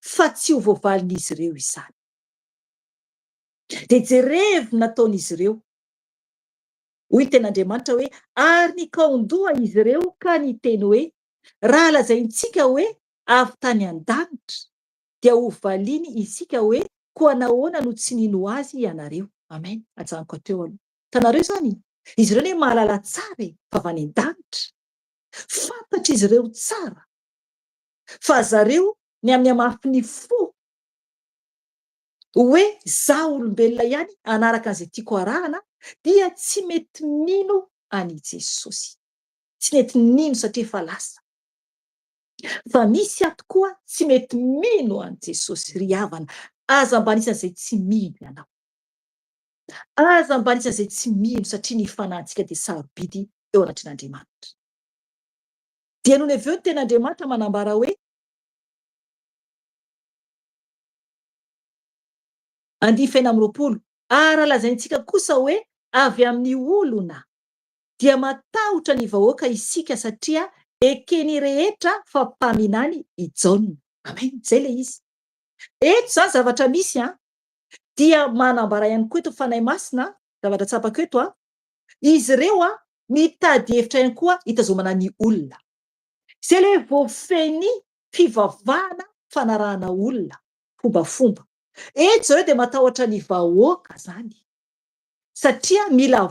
B: fa tsy ho voavalin'izy ireo izany. De jerevo nataon'izy ireo. Hoy ny ten'Andriamanitra hoe ary nikaondoha izy ireo ka niteny hoe raha lazaintsika hoe avy tany an-danitra dia ho valiany isika hoe koa nahoana no tsy nino azy ianareo. Amen. Ajanoko hateo aloha. Tanareo zany. Izy ireo ne mahalala tsara fa avy any an-danitra. Fantatra izy ireo tsara fa zareo ny amin'ny hamafin'ny fo hoe za olombelona ihany anaraka an'izay tiako arahana dia tsy mety mino any Jesosy. Tsy mety mino satria efa lasa. Fa misy ato koa tsy mety mino any Jesosy ry havana. Aza mba anisan'izay tsy mino ianao. Aza mba anisan'izay tsy mino satria ny fanahintsika dia sarobidy eo anatrin'Andriamanitra. Dia noho ny avy eo ny ten'Andriamanitra manambara hoe andiny faina amby roapolo. Ary lazaintsika kosa hoe avy amin'ny olona dia matahotra ny vahoaka isika satria ekeny rehetra fampaminany i Jaona. Amen. Zay le izy. Eto zany zavatra misy dia manambara ihany koa eto fanahy masina, zavatra tsapako eto izy ireo mitady hevitra ihany koa hitazomana ny olona. Zay le voafeny fivavahana fanarahana olona fombafomba. Eto zareo dia matahotra ny vahoaka zany satria mila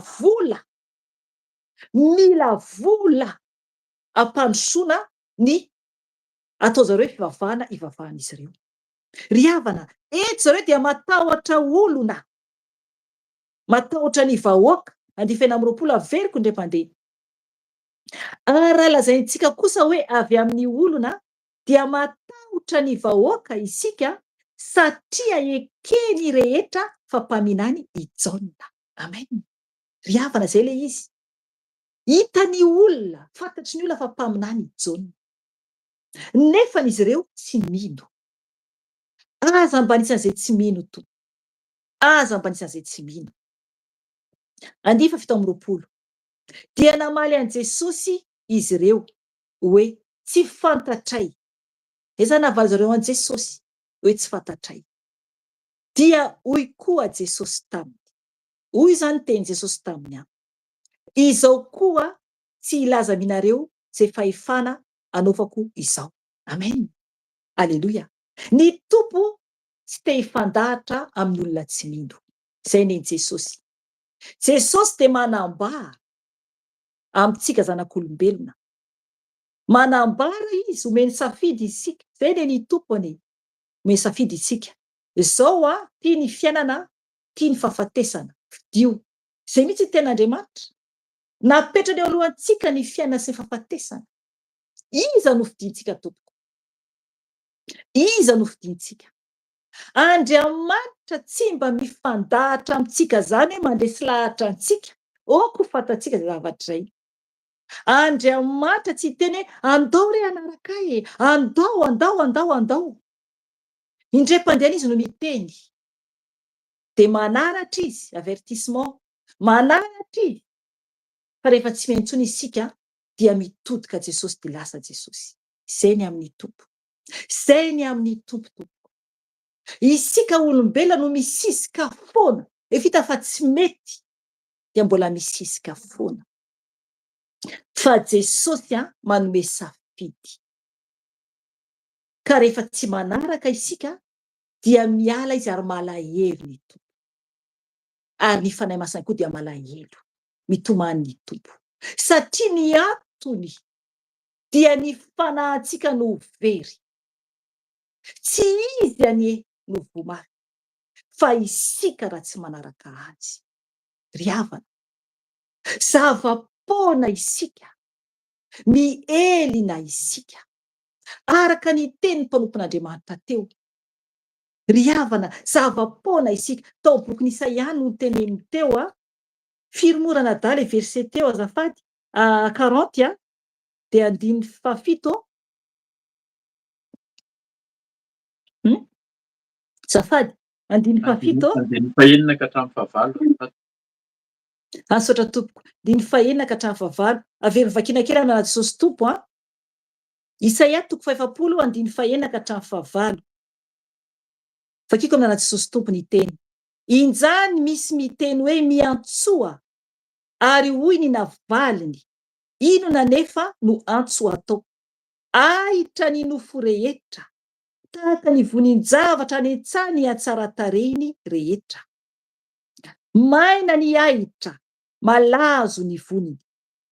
B: vola ampandrosoana ny atao zareo fivavahana ivavahan'izy ireo. Ry havana, eto zareo dia matahotra olona, matahotra ny vahoaka. Andiny faina amby roapolo averiko indray mandeha. Ary lazaintsika kosa hoe avy amin'ny olona dia matahotra ny vahoaka isika satria ekeny rehetra fampaminany i Jaona. Amen. Ry havana, zay le izy. Hitany olona, fantatry ny olona fa mpaminany i Jaona. Nefa izy ireo tsy mino. Aza mba anisan'izay tsy mino to. Aza mba anisan'izay tsy mino. Andiny fafito amby roapolo. Dia namaly an Jesosy izy ireo hoe tsy fantatray. Eza navaly zareo an Jesosy hoe tsy fantatray. Dia hoy koa Jesosy taminy. Hoy zany teny Jesosy taminy Izao koa tsy ilaza aminareo zay fahefana anaovako izao. Amen. Aleloia. Ny tompo tsy te hifandahatra amin'ny olona tsy mino. Zay neny Jesosy. Jesosy dia manambara amintsika zanak'olombelona. Manambara izy, omeny safidy isika. Zay ne ny tompony. Omeny safidy isika. Zao tia ny fiainana, tia ny fahafatesana. Fidio. Zay mihitsy ny ten'Andriamanitra. Napetrany eo alohantsika ny fiainana sy ny fahafatesana. Iza no fidintsika tompoko? Iza no fidintsika? Andriamanitra tsy mba mifandahatra amintsika zany hoe mandresy lahatra antsika. Oko fantatsika zay zavatra izay. Andriamanitra tsy teny hoe andao re anaraka ahy, andao. Indray-pandeha izy no miteny. Dia manaratra izy, avertissement. Manaratra izy. Fa rehefa tsy mihaino intsony isika dia mitodika Jesosy dia lasa Jesosy. Zay ny amin'ny tompo. Zay ny amin'ny tompo. Isika olombelona no misisika foana. Efa hita fa tsy mety dia mbola misisika foana. Fa Jesosy manome safidy. Ka rehefa tsy manaraka isika dia miala izy ary malahelo ny tompo. Ary ny fanahy masina koa dia malahelo. Mitomany ny tompo. Satria ny antony dia ny fanahintsika no very. Tsy izy anie no vomaly, fa isika raha tsy manaraka azy. Ry havana, zava-poana isika, mielina isika, araka ny tenin'ny mpanompon'Andriamanitra teo. Ry havana, zava-poana isika. Tao bokin'ny Isaia no teneniny teo, firomorana dala verset teo azafady, 40 dia 17. Zafady 17.
A: Andiny fahenina ka hatramin'ny fahavalo.
B: Ansotra tompoko. 19 ka hatramin'ny fahavalo. Avero vakiana kely amina Jesosy tompo. Isaia 50:19 ka hatramin'ny fahavalo. Vakiko amina Jesosy tompo ny teny. Injany misy miteny hoe miantsoa ary hoy ny navaliny, inona nefa no antso atao? Ahitra ny nofo rehetra, tahaka ny vonin-javatra any an-tsany hatsara tarehiny rehetra. Maina ny ahitra, malazo ny voniny,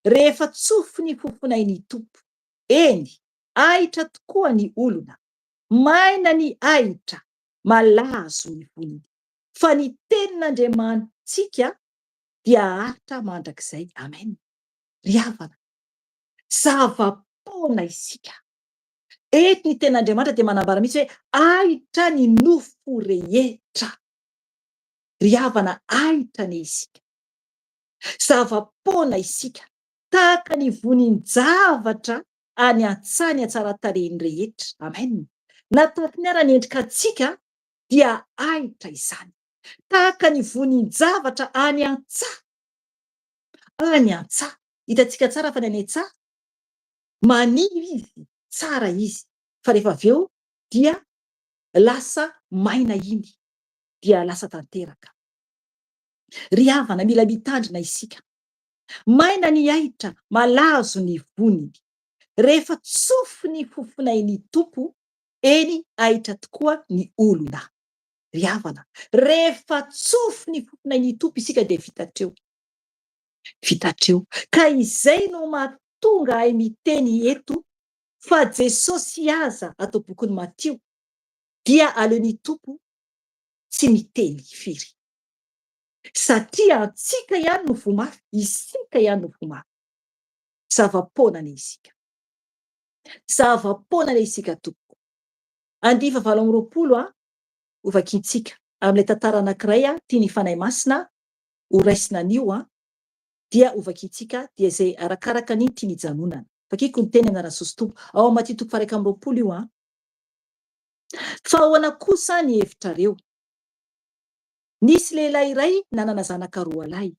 B: rehefa tsofo ny fofonainy tompo. Eny, ahitra tokoa ny olona. Maina ny ahitra, malazo ny voniny. Fa ny tenin'Andriamantsika dia ahitra mandrakizay. Amen. Ry havana, zava-poana isika. Eto ny tenin'Andriamanitra dia manambara mihitsy hoe ahitra ny nofo rehetra. Ry havana, ahitra ny isika. Zava-poana isika, tahaka ny vonin-javatra any an-tsany hatsara tarehiny rehetra. Amen. Natahaka ny ara ny endrika antsika dia ahitra izany. Tahaka ny vonin-javatra any an-tsaha. Any an-tsaha. Hitantsika tsara fa ny any an-tsaha maniry izy, tsara izy. Fa rehefa avy eo dia lasa maina iny, dia lasa tanteraka. Ry havana, mila mitandrina isika. Maina ny ahitra, malazo ny voniny. Rehefa tsofo ny fofonainy tompo, eny ahitra tokoa ny olona. Ry havana, rehefa tsofo ny fofonainy tompo isika dia vitatreo. Vitatreo. Ka izay no mahatonga ahy miteny eto fa Jesosy aza atao bokin'ny Matio dia aleon'ny tompo tsy miteny firy. Satria antsika ihany no vomaly, isika ihany no vomaly. Zava-poana ny isika. Zava-poana ny isika tompoko. 2:20 ho vakintsika amin'ilay tantara anankiray tia ny fanahy masina ho raisina anio dia ho vakintsika dia izay arakaraka ny tia ny janonana. Vakiko ny teny amin'ny Jesosy tompo ao amin'ny Matio 1:20 io. Fa ahoana kosa ny hevitrareo? Nisy lehilahy iray nanana zanaka 2 lahy.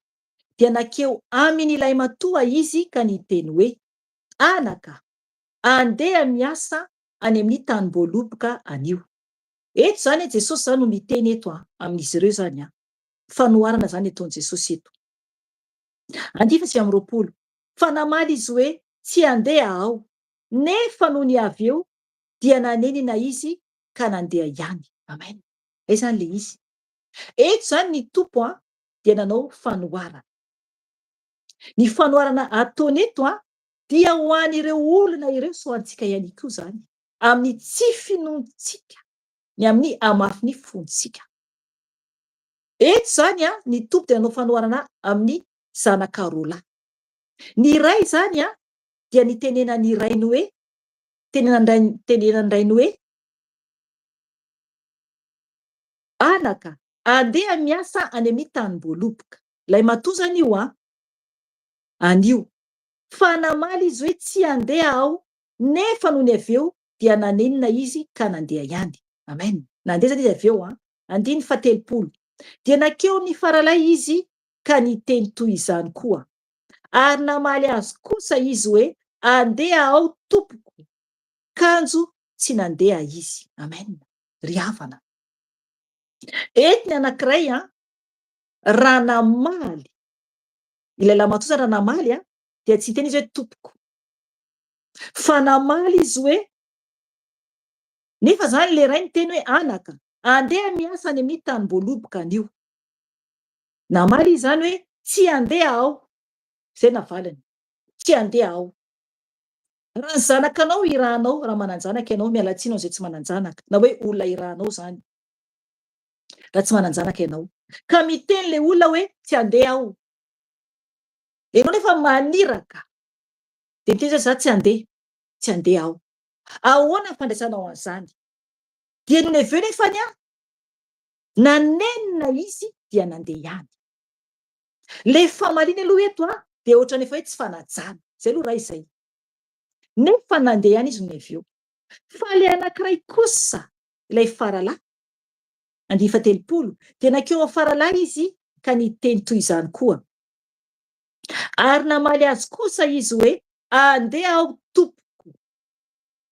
B: Dia nakeo amin'ilay matoa izy ka niteny hoe, anaka, andeha miasa any amin'ny tanim-boaloboka anio. Eto zany Jesosy zany no miteny eto amin'izy ireo zany. Fanoharana zany ataon'i Jesosy eto. Andifa sy amin'ny roapolo. Fa namaly izy hoe tsy handeha aho, nefa no ny avy eo dia nanenina izy ka nandeha ihany. Amen. Ay zany le izy. Eto zany ny tompo dia nanao fanoharana. Ny fanoharana ataony eto dia ho an'ireo olona ireo so antsika ihany koa zany, amin'ny tsy finoantsika, ny amin'ny amafy ny fontsika. Eto zany ny tompo dia nanao fanoharana amin'ny zanaka roa lahy. Ny iray zany dia nitenenan'ny rainy hoe, tenenan'ny rainy hoe, anaka, andeha miasa any amin'ny tanim-boaloboka. Ilay matoa zany io anio. Fa namaly izy hoe tsy handeha aho, nefa no ny avy eo dia nanenina izy ka nandeha ihany. Amen. Nandeha zany izy avy eo 7. Dia nakeo ny faralahy izy ka niteny toy izany koa. Ary namaly azy kosa izy hoe andeha aho tompoko, kanjo tsy nandeha izy. Amen. Ry havana. Eto ny anankiray raha namaly, ilay lahy matoa raha namaly dia tsy teny izy hoe tompoko, fa namaly izy hoe, nefa zany le ray niteny hoe anaka, andeha miasa any amin'ny tanim-boaloboka anio. Namaly izy zany hoe tsy handeha aho, zay navaliny, tsy handeha aho. Raha ny zanakanao irahanao, raha manan-janaka ianao, mialatsiny ao zay tsy manan-janaka, na hoe olona irahanao zany raha tsy manan-janaka ianao, ka miteny le olona hoe tsy handeha aho, ianao nefa maniraka de miteny zany za tsy handeha aho. Ahoana ny fandraisanao an'izany? Dia no ny avy eo nefany nanenina izy dia nandeha ihany. Le famaliana aloha eto dia ohatrany efa hoe tsy fanajana, zay aloha raha izay, nefa nandeha ihany izy no ny avy eo. Fa le anankiray kosa, ilay faralahy 7, dia nakeo amin'ny faralahy izy ka niteny toy izany koa. Ary namaly azy kosa izy hoe andeha aho tompoko,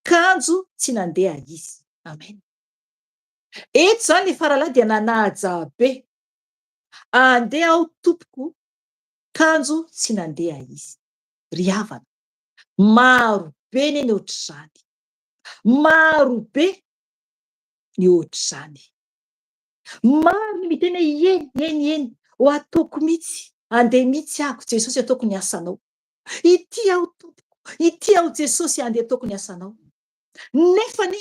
B: kanjo tsy nandeha izy. Amen. Eto zany ny faralahy dia nanaja be. Andeha aho tompoko, kanjo tsy nandeha izy. Ry havana, maro be ny ohatr'izany, maro be ny ohatr'izany. Maro ny miteny hoe eny ho ataoko mihitsy, andeha mihitsy ahako Jesosy ataoko ny asanao. Ity aho tompoko, ity aho Jesosy andeha ataoko ny asanao. Nefany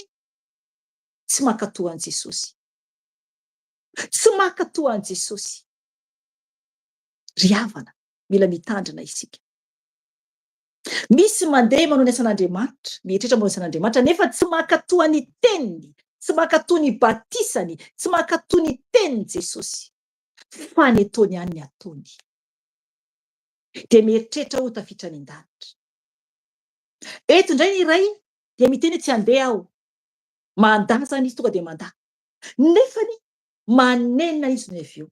B: tsy mankatoa an' Jesosy, tsy mankatoa an' Jesosy. Ry havana, mila mitandrina isika. Misy mandeha manao ny asan'Andriamanitra, mieritreritra manao ny asan'Andriamanitra, nefa tsy mankatoa ny teniny, tsy mankatoa ny batisany, tsy mankatoa ny teniny Jesosy, fa ny ataony ihany ny ataony. Dia mieritreritra ho tafiditra any an-danitra. Eto indray ny iray dia miteny tsy handeha aho, mandahy zany izy, tonga dia mandahy, nefany manenina izy no avy eo,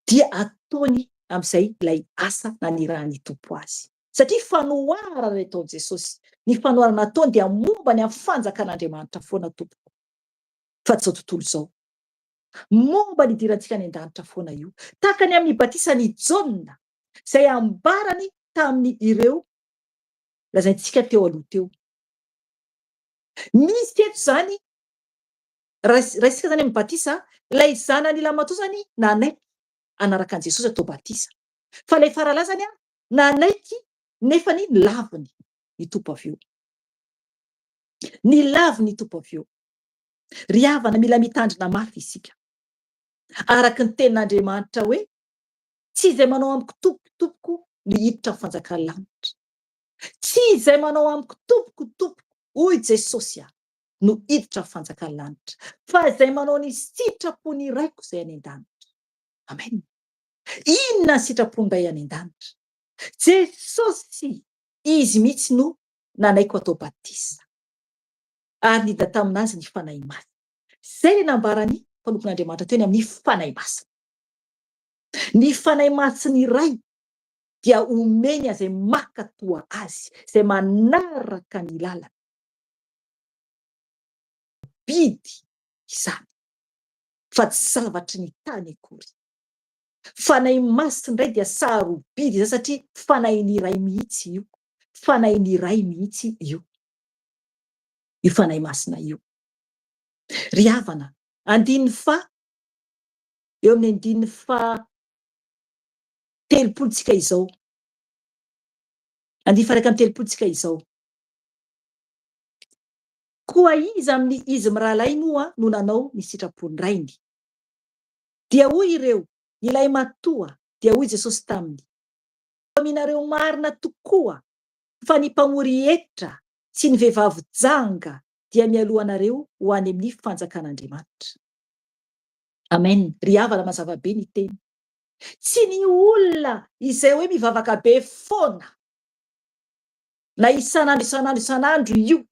B: dia ataony amin'izay ilay asa nanirahany tompo azy. Satria fanoharana ilay ataon' Jesosy, ny fanoharana ataony dia momba ny amin'ny fanjakan'Andriamanitra foana tompoko, fa tsy izao tontolo izao, momba ny idirantsika any an-danitra foana io, tahaka ny amin'ny batisany Jaona izay ambarany tamin'ny ireo lazaintsika teo aloha teo. Misy teto zany raisika zany amin'ny batisa, ilay zanan'ilay matoa zany nanaiky anaraka an' Jesosy atao batisa, fa ilay faralahy zany nanaiky nefany laviny ny tompo avy eo, ny laviny ny tompo avy eo. Ry havana, mila mitandrina mafy isika araka ny tenin'Andriamanitra hoe tsy izay manao amiko tompoko no hiditra amin'ny fanjakana lanitra, tsy izay manao amiko tompoko hoy Jesosy no hiditra amin'ny fanjakana lanitra, fa izay manao ny sitrapony iraiko izay any an-danitra. Amen. Inona ny sitrapony iray any an-danitra? Jesosy, izy mihitsy no nanaiko atao batisa, ary nidina taminazy ny fanahy masina. Zay nambarany mpanompon'Andriamanitra teny amin'ny fanahy masina. Ny fanahy masina iray dia omeny izay mankatoa azy, izay manaraka ny lalana. Bidy izany, fa tsy zavatry ny tany akory. Fanahy masina indray dia sarobidy zay satria fanahin'iray mihitsy io. Fanahin'iray mihitsy io. Io fanahy masina io. Ry havana, andininy fa eo amin'ny andininy fa telopolotsika izao. Andiny fa 1 izao. Koa iza amin'ny izy mirahalahy moa no nanao ny sitrapony rainy. Dia hoy ireo, ilay matoa, dia hoy Jesosy taminy, aminareo marina tokoa fa ny mpamory hevitra sy ny vehivavy janga dia mialohanareo ho any amin'ny fanjakan'Andriamanitra. Amen. Ry havana mazava be ny teny. Tsy ny olona izay hoe mivavaka be foana na isanandro io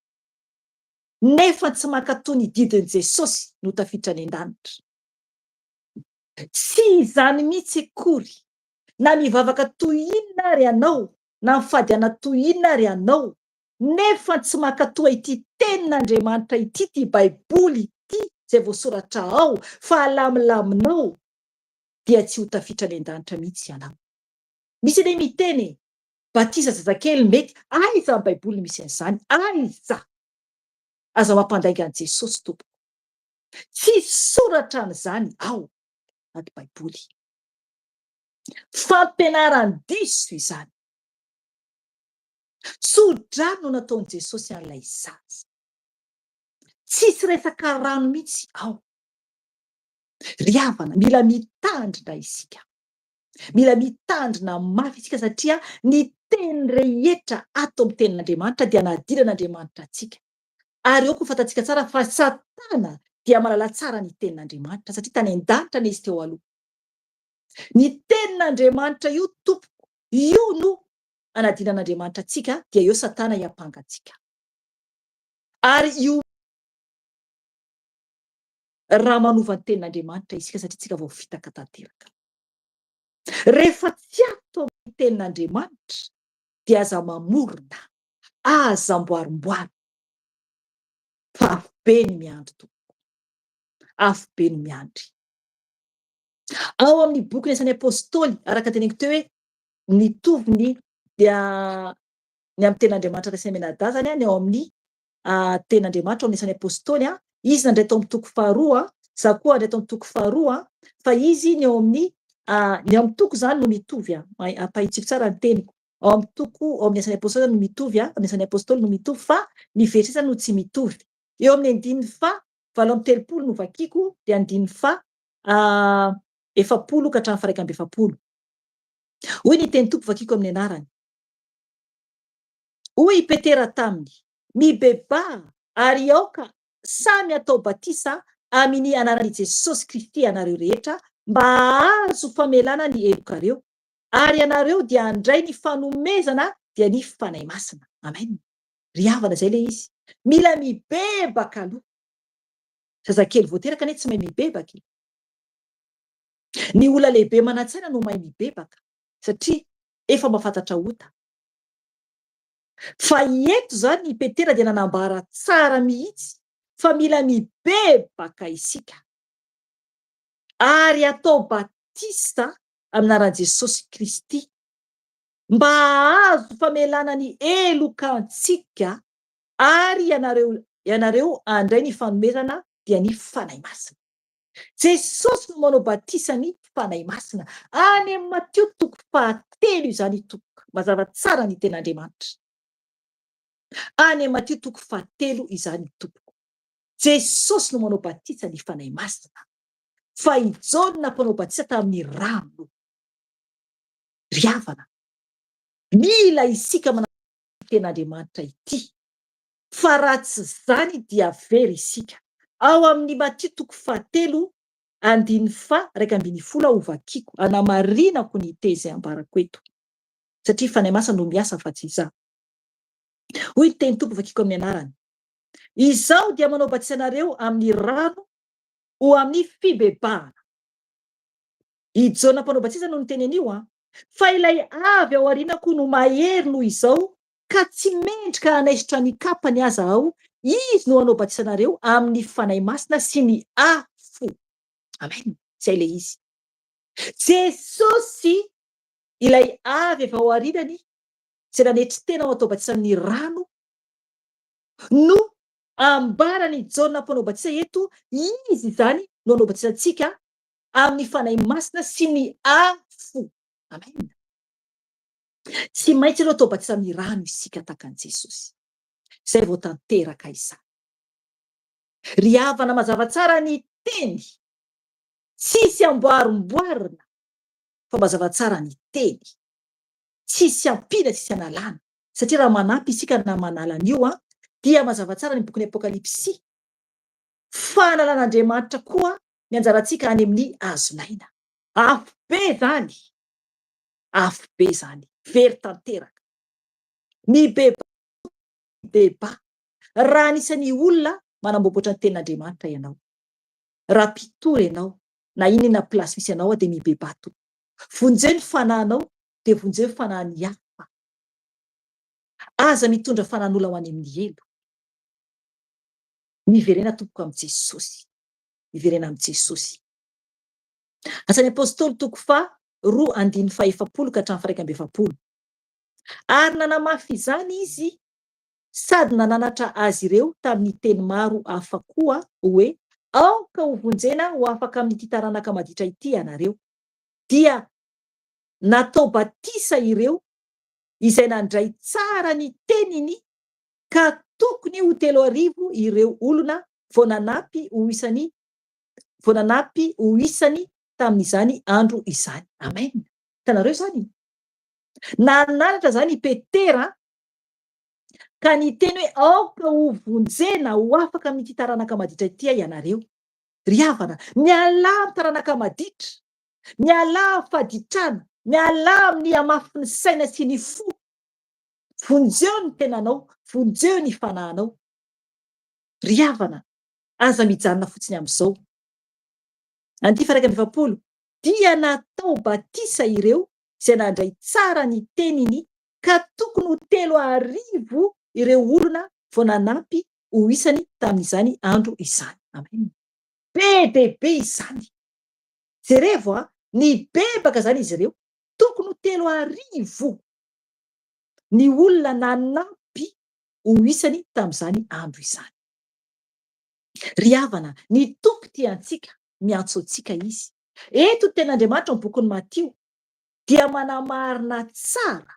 B: nefa tsy mankatoa ny didin' Jesosy no tafiditra any an-danitra. Tsy izany mihitsy akory na mivavaka toy inona ary anao na mifady ana toy inona ary anao nefa tsy mankatoa ity tenin'Andriamanitra ity, ty baiboly ity zay voasoratra ao fa alamilaminao dia tsy ho tafiditra any an-danitra mihitsy ianao. Misy le miteny batisa zazakely mety aiza amin'ny baiboly misy an'izany, aiza aza mampandainga an' Jesosy tompoko. Tsy soratra an'izany ao anaty baiboly. Fampianaran-diso izany. Tso-drano no nataon'i Jesosy an'ilay zaza. Tsisy resaka rano mihitsy ao. Ry havana, mila mitandrina isika. Mila mitandrina mafy isika satria ny teny rehetra ato amin'ny tenin'Andriamanitra dia nahadiran'Andriamanitra antsika. Ary eo koa fantatsika tsara fa Satana dia mahalala tsara ny tenin'Andriamanitra satria tany an-danitra n'izy teo aloha. Ny tenin'Andriamanitra io tompoko, io no anadinan'Andriamanitra antsika, dia eo Satana hiampanga antsika. Ary io raha manova ny tenin'Andriamanitra isika satria tsika vao fitaka tanteraka. Rehefa tsy ato amin'ny tenin'Andriamanitra dia aza mamorona, aza amboarimboary. Fa afo be ny miandry tompoko. Afo be ny miandry. Ao amin'ny boky ny Asan'ny Apôstôly araka teneniko teo hoe nitoviny dia ny amin'ny tenin'Andriamanitra resy menada zany ny ao amin'ny tenin'Andriamanitra ao amin'ny Asan'ny Apôstôly izy nandray tao amin'ny toko faharoa, za koa andray tao amin'ny toko faharoa, fa izy ny ao amin'ny ny amin'ny toko zany no mitovy ampahitsiko tsara ny teniko. Ao amin'ny toko ao amin'ny Asan'ny Apôstôly no mitovy amin'ny Asan'ny Apôstôly no mitovy fa ny versety no tsy mitovy. Eo amin'ny andininy fa 730 no vakiako dia andininy fa 70 ka hatramin'ny 170. Hoy ny teny tompo vakiako amin'ny anarany. Hoy Petera taminy, mibeba ary aoka samy atao batisa amin'ny anaran'i Jesosy Kristy anareo rehetra mba ahazo famelana ny helokareo ary anareo dia andray ny fanomezana dia ny fanahy masina. Amen. Ry havana zay le izy. Mila mibebaka aloha. Zazakely vao teraka anie tsy mahay mibebaka. Ny olona lehibe manan-tsaina no mahay mibebaka satria efa mahafantatra ota. Fa eto zany i Petera dia nanambara tsara mihitsy fa mila mibebaka isika ary atao batisa aminaran'i Jesosy Kristy mba ahazo famelana ny elokantsika ary ianareo andray ny fanomezana dia ny fanahy masina. Jesosy no manao batisa ny fanahy masina. Any amin'ny Mateo toko 3 izany tompoko. Mazava tsara ny ten'Andriamanitra. Any amin'ny Mateo toko 3 izany tompoko. Jesosy no manao batisa ny fanahy masina. Fa i Jona mpanao batisa tamin'ny rano. Ry havana, mila isika manao ten'Andriamanitra ity. Fa raha tsy zany dia very isika. Ao amin'ny Mateo toko 3 andiny fa 1:10 ho vakiako anamarinako ny tezy ambarako eto satria fanahy masina no miasa fa tsy izaho. Hoy ny teny tompo vakiako amin'ny anarany. Izaho dia manao batisa anareo amin'ny rano ho amin'ny fibebahana. I Jona mpanao batisa no niteny an'io fa ilay avy ao aorianako no mahery noho izao ka tsy mendrika hanaisitra ny kapany aza aho, izy no hanao batisa anareo amin'ny fanahy masina sy ny afo. Amen. Zay le izy. Jesosy ilay avy efa ao arinany zay nanetry tena ao atao batisa amin'ny rano no ambarany Jaona mpanao batisa eto, izy zany no anao batisantsika amin'ny fanahy masina sy ny afo. Amen. Tsy maintsy aloha atao batisa amin'ny rano isika tahaka an' Jesosy. Zay vao tanteraka izany. Ry havana mazava tsara ny teny, tsisy amboarimboarina fa mazava tsara ny teny, tsisy ampiana tsisy analàna. Satria raha manampy isika na manala an'io dia mazava tsara ny bokin'ny Apokalipsy. Fanalan'Andriamanitra koa ny anjarantsika any amin'ny hazonaina. Afo be zany, afo be zany, very tanteraka. Mibeba raha anisan'ny olona manamboamboatra ny tenin'Andriamanitra ianao. Raha mpitory ianao na inona plasy misy ianao dia mibeba to. Vonjeo ny fanahinao dia vonjeo ny fanahin'ny hafa. Aza mitondra fanan'olona ho any amin'ny elo. Miverena tompoko amin'i Jesosy. Miverena amin'i Jesosy. Asan'ny apôstôly 2:2-7. Ary nanamafy izany izy sady nananatra azy ireo tamin'ny teny maro hafa koa hoe aoka ho vonjena ho afaka amin'ity taranaka maditra ity ianareo. Dia natao batisa ireo izay nandray tsara ny teniny ka tokony ho 3,000 ireo olona vao nanampy ho isany tamin'izany andro izany. Amen. Hitanareo zany. Nananatra zany Petera ka niteny hoe aoka ho vonjena ho afaka amin'ity taranaka maditra ity ianareo. Ry havana, miala amin'ny taranaka maditra, miala amin'ny faditrana, miala amin'ny amafy ny saina sy ny fo. Vonjeo ny tenanao, vonjeo ny fanahinao. Ry havana, aza mijanona fotsiny amin'izao. 2:7 dia natao batisa ireo izay nandray tsara ny teniny ka tokony ho 3,000 ireo olona vao nanampy ho isany tamin'izany andro izany. Amen. Be dehibe izany. Jerevo ny bebaka zany izy ireo. Tokony ho 3,000 ny olona nanampy ho isany tamin'izany andro izany. Ry havana, ny tompo tiantsika miantso antsika izy. Eto ten'Andriamanitra ny bokin'ny Matio dia manamarina tsara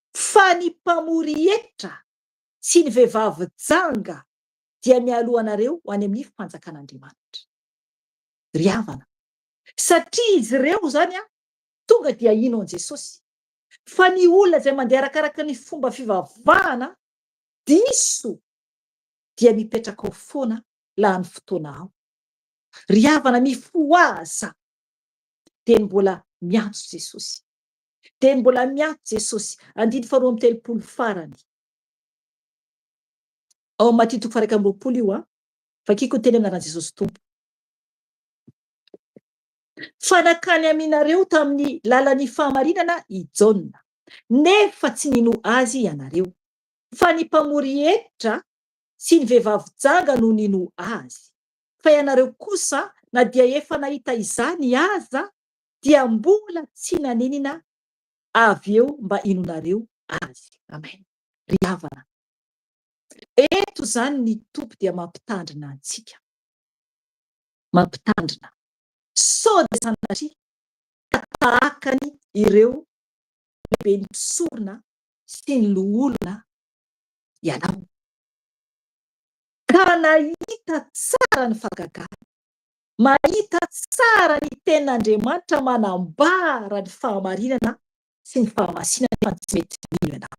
B: fa ny mpamory hetra sy ny vehivavy janga dia mialoha anareo ho any amin'ny fanjakan'Andriamanitra. Ry havana, satria izy ireo zany tonga dia ino an Jesosy? Fa ny olona izay mandeha arakaraka ny fomba fivavahana diso dia mipetraka ao foana laha ny fotoana ao. Ry havana, mifoaza dia mbola miantso Jesosy. Dia mbola miantso Jesosy. 2:30 farany. Ao Matthieu 1:20 io fakiko teny anaran'i Jesosy tompo. Fa nakany aminareo tamin'ny lalan'ny fahamarinana i Jaona, nefa tsy nino azy ianareo. Fa ny mpamory hevitra sy ny vehivavy janga no nino azy. Fa ianareo kosa na dia efa nahita izany aza dia mbola tsy naninina avy eo mba inonareo azy. Amen. Ry havana, eto zany ny tompo dia mampitandrina antsika. Mampitandrina. Sao dia sanatria tahakany ireo lehibe ny tsorina sy ny loholona ianao. Ka nahita tsara ny fahagagana, mahita tsara ny tenin'Andriamanitra manambara ny fahamarinana sy ny fahamasinana fa tsy mety mino ianao.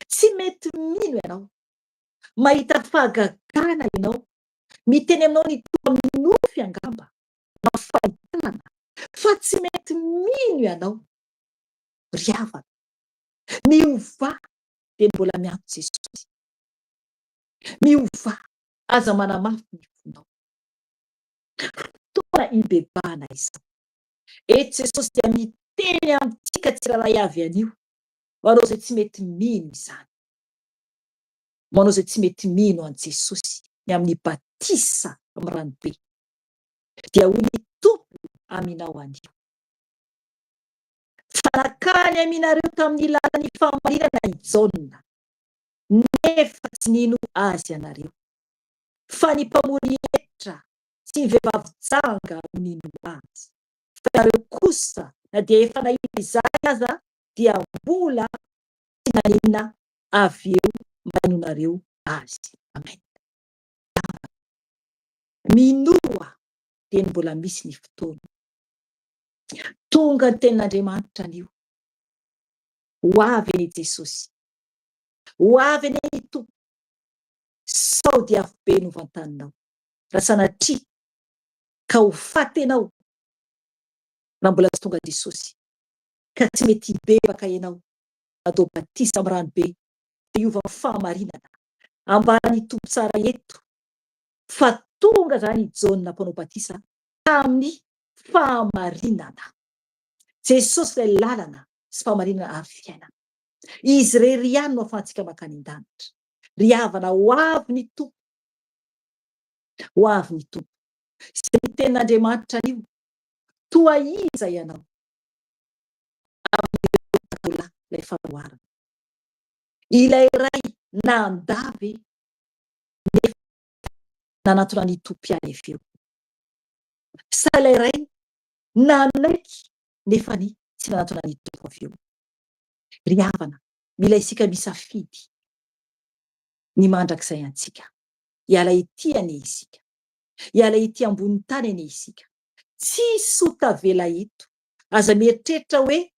B: Tsy mety mino ianao. Mahita fahagagana ianao. Miteny aminao ny toa minofy angamba na fahitana fa tsy mety mino ianao. Ry havana, miova dia mbola miantso Jesosy. Miova, aza manamafy ny fonao. Fotoana hibebahana izao. Eto Jesosy dia miteny amintsika tsirairay avy anio. Ho anao izay tsy mety mino izany. Ho anao izay tsy mety mino an Jesosy ny amin'ny batisa amin'ny ranobe. Dia hoy ny tompo aminao anio. Fanakany aminareo tamin'ny lalan'ny fahamarinana i Jaona, nefa tsy nino azy ianareo. Fa ny mpamony hevitra sy ny vehivavy janga no nino azy. Fa ianareo kosa na dia efa nahita izany aza dia mbola tsy nanina avy eo mba hainonareo azy. Amen. Minoa dia mbola misy ny fotoana. Tonga ny tenin'Andriamanitra anio. Ho avy eny Jesosy. Ho avy eny ny Tompo. Sao dia afo be no vantaninao. Raha sanatria ka ho fatenao raha mbola tsy tonga Jesosy, ka tsy mety hibebaka ianao atao batisa amin'ny ranobe dia hiova fahamarinana ambarany Tompo tsara eto fa tonga zany i Jaona mpanao batisa tamin'ny fahamarinana. Jesosy ilay lalana sy fahamarinana ary fiainana. Izy rery ihany no ahafahantsika makany an-danitra. Ry havana ho avy ny Tompo. Ho avy ny Tompo. Sy ny tenin'Andriamanitra io. Toa iza ianao amin'ny ilay fanoharana. Ilay ray nandavy nefa nanantona ny Tompo ihany avy eo. Sa ilay ray nanaiky nefa ny tsy nanantona ny Tompo avy eo. Ry havana, mila isika misafidy ny mandrakizay antsika. Hiala ety anie isika. Hiala ety ambony tany anie isika. Tsy sotavela eto. Aza mieritreritra hoe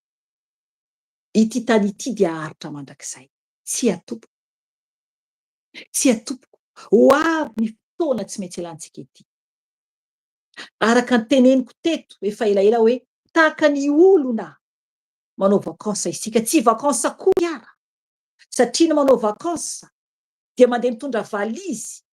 B: ity tany ity dia haritra mandrakizay. Tsy atompoko. Tsy atompoko. Ho avy ny fotoana tsy maintsy ialantsika ety. Araka ny teneniko teto efa elaela hoe tahaka ny olona manao vakansa isika. Tsy vakansa akory ara. Satria ny manao vakansa dia mandeha mitondra valizy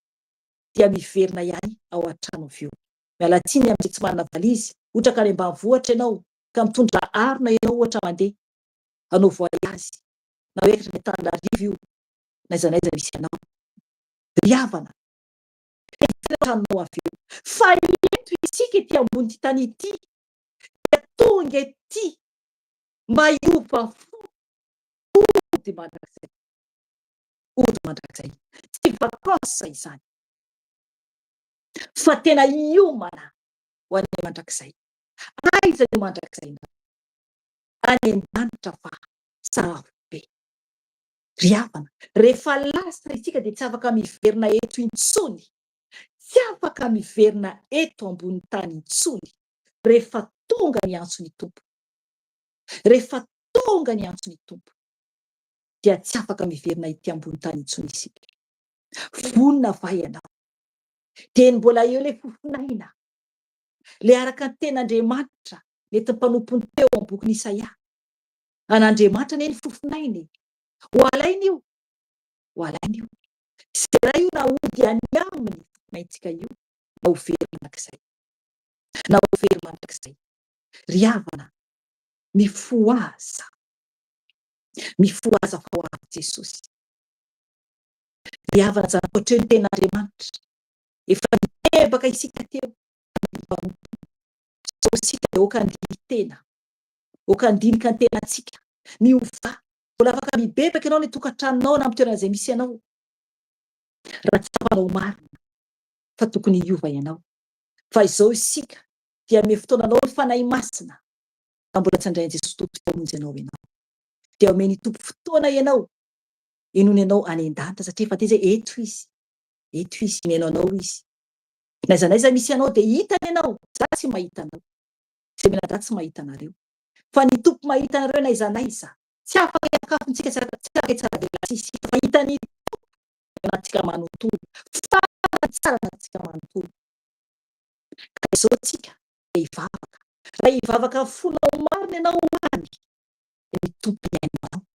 B: dia miverina ihany ao an-trano avy eo. Miala tsiny amin'izay tsy manana valizy. Ohatra ka any ambanivohitra ianao ka mitondra harona ianao ohatra mandeha hanao voyazy. Na hoe Antananarivo io na aiza n'aiza misy ianao. Ry havana, tranonao avy eo. Fa eto isika ety ambony ity tany ity dia tonga ety mba hiova fo ody mandrakizay. Ody mandrakizay. Tsy vakansa izany. Fa tena hiomana ho an'ny mandrakizay. Aiza ny mandrakizainao? Any an-danitra fa sarobe. Ry havana, rehefa lasa isika dia tsy afaka miverina eto intsony. Tsy afaka miverina eto ambony tany intsony. Rehefa tonga ny antson'ny Tompo. Rehefa tonga ny antson'ny Tompo dia tsy afaka miverina ety ambony tany intsony isika. Vonona va ianao? Dia mbola eo ilay fofinaina. Le araka ny ten'Andriamanitra nety mpanompony teo amin'ny bokin'i Isaia. An'Andriamanitra anie ny fofinainy. Ho alaina io. Ho alaina io. Izay raha io na ody any aminy fofonaintsika io na ho very mandrakizay. Na ho very mandrakizay. Ry havana, mifoaza. Mifoaza fa ho avy Jesosy. Ry havana zanak'ankoatra eo ny ten'Andriamanitra. Efa nitebaka isika teo. So isika dia okan-diny tena. Okan-dinika ny tenantsika. Miova. Mbola afaka mibebaka ianao ny tokantranonao na amin'ny toerana izay misy ianao. Raha tsy afanao marina fa tokony hiova ianao. Fa izao isika dia ame fotoananao ny fanahy masina. Ka mbola tsy handrain'i Jesosy Tompo sy hamonjy ianao ianao. Dia omeny Tompo fotoana ianao. Enony ianao any an-danitra satria efa tezay eto izy. Eto izy inenao anao izy. Na aiza n'aiza misy ianao dia hitany ianao. Za tsy mahita anao. Izay mena za tsy mahita anareo. Fa ny Tompo mahita anareo na aiza n'aiza. Tsy afaka hiakafintsika, tsy afaka hitsara velasisika. Fa hitany Tompo anatsika manontolo. Fa tsara anatsika manontolo. Ka izao tsika dia hivavaka. Raha hivavaka fonao marina ianao any, ny Tompo iainanao.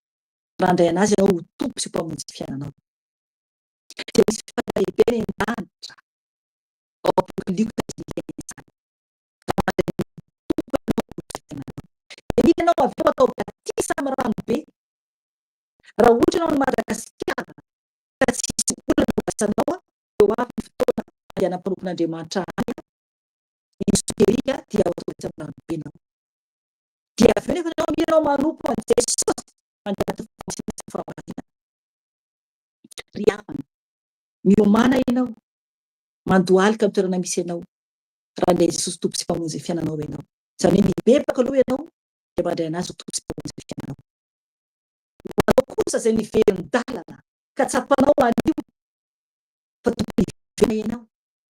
B: Raha handray anazy ianao ho Tompo sy mpamonjy fiainanao. Dia misy fifaliam-lehibe any an-danitra. Ao Apokalipta izany. Dia mila ianao avy eo atao batisa amin'ny ranobe. Raha ohatra ianao ny Madagasikara ka tsy misy olona batisanao eo avy ny fotoana andehanam-panompon'Andriamanitra any. Izy Kerika dia ao tsy amin'n'anbenao. Dia avy eo nefa anao ianao manompo an' Jesosy mandady fahavarina. Ry havana, miomana ianao, mandohalika amin'ny toerana misy ianao, raha ilay Jesosy tompo sy mpamonjy ny fiainanao ianao. Izany hoe mibebaka aloha ianao dia mandray anazy ho tompo sy mpamonjy ny fiainanao. Anao kosa izay niverin-dalana ka tsapanao anio fa tokony hiverena ianao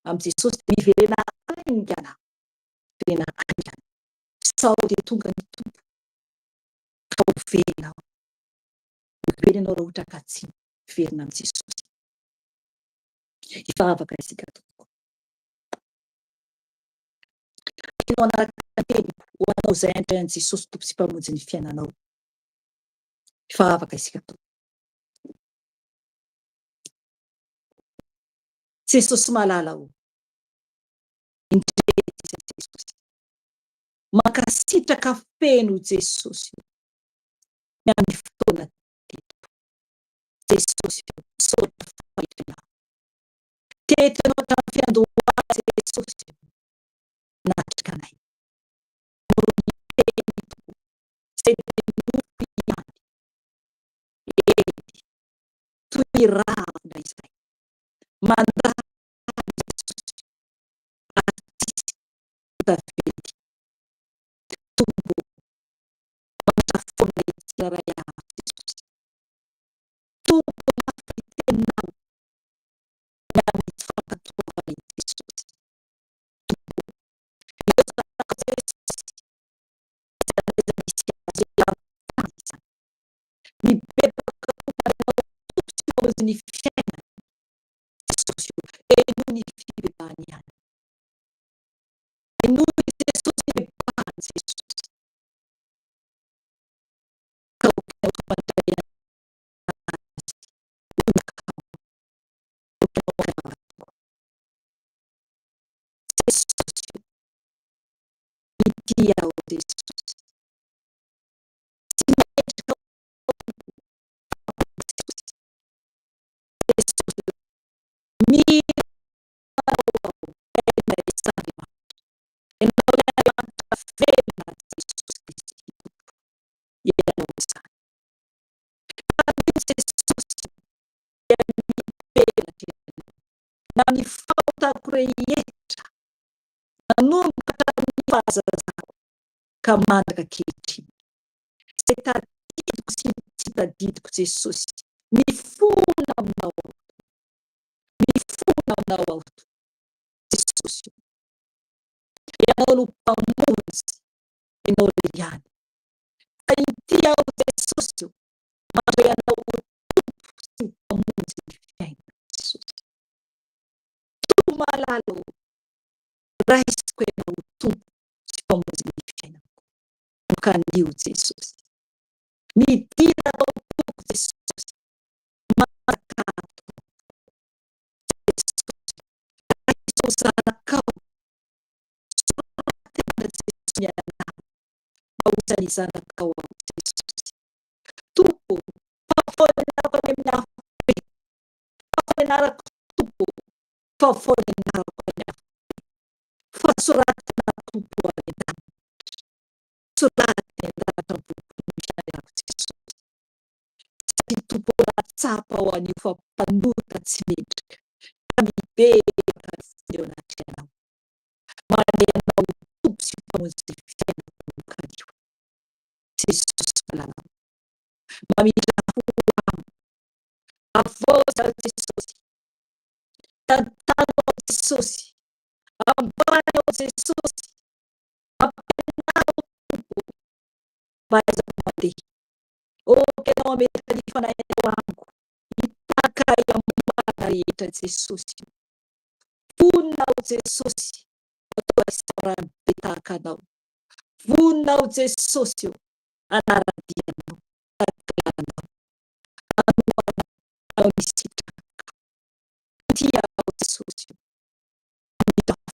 B: amin'i Jesosy dia miverena aingana, miverena aingana. Sao dia tonga ny tompo ka ho verenao. Very ianao raha ohatra ka tsy verina amin'i Jesosy. Hifavaka isika tompoko. Ianao anaraka teny ho anao izay andray an'i Jesosy tompo sy mpamonjy ny fiainanao. Hifavaka isika tompoko. Jesosy mahalala indreto Jesosy. Mankasitraka feno Jesosy. Amin'ny fotoana teto. Jesosy misaotra fahitrana. Teto ianao tamin'ny fiandohana Jesosy. Natrika anay. Noho ny teny tompoko izay nompo ihany. Edy toy ravina izay. Mandady Jesosy. Artisy tavely. Tombo mandrafona tsiraray avy Jesosy. Tombo lafiteninao amin'ny fankatoavana Jesosy. Tombo eo tanako Jesosy. Mibebaka tompanao tompo sy mpamonjy ny fiainana Jesosy io. Enoy ny fibebahany ihany. Enoy Jesosy bebahany Jesosy. Ka okanao tompandray anazy. Jesosy io. Mitia ao Jesosy. Tsy mendrika ao Jesosy io. Mira ao tena resary maro. Ianao ilay manitra velona Jesosy Kristy tompo. Ianao izany. Io Jesosy dia mivelatra ianao. Na ny fahotako rehetra nanomboka tamin'ny fahazazako ka mandaka ankehitriny. Izay tadidiko sy tsy tadidiko Jesosy. Mifona aminao aho. Mifona aminao aho. Jesosy io. Ianao no mpamonjy. Ianao ilay ihany. Fa ity aho Jesosy io. Mandray anao ho tompo sy mpamonjy ny fiainana Jesosy. Tompo mahalala raisiko ianao ho tompo sy mpamonjy ny fiainako. Mokan'io Jesosy. Midina ao tompo Jesosy. Manakato Jesosy. Raisao zanakao. Soratena Jesosy ny anarana. Mahotsa ny zanakao ao Jesosy. Tompo, fahafolana anarako any amin'ny hafa be. Fahafolana anarako tompo. Fahafolana anarako any hafa be. Fahasoratana tompo any an-danitra. Soratana anaraka boribory misy anarako Jesosy. Satria tompo natsapa ho an'io fampanota tsy mendrika. Ka mibebaka ny fony eo anaty ianao. Mandeha anao tompo sy mpamonjy ny fiainako mokan'io. Jesosy mahalala. Mamindra fo amiko. Avoza Jesosy. Tantanao Jesosy. Ambanao Jesosy. Ampanao tompo. Mba aizako mandeha. Oka ianao ametraka ny fanahinao amiko. Hitakay ambana rehetra Jesosy. Voninao Jesosy. Atao asaorany be tahaka anao. Voninao Jesosy io. Anara-dianao. Takalanao. Anoanao misitraka. Tia ao Jesosy io. Mitafo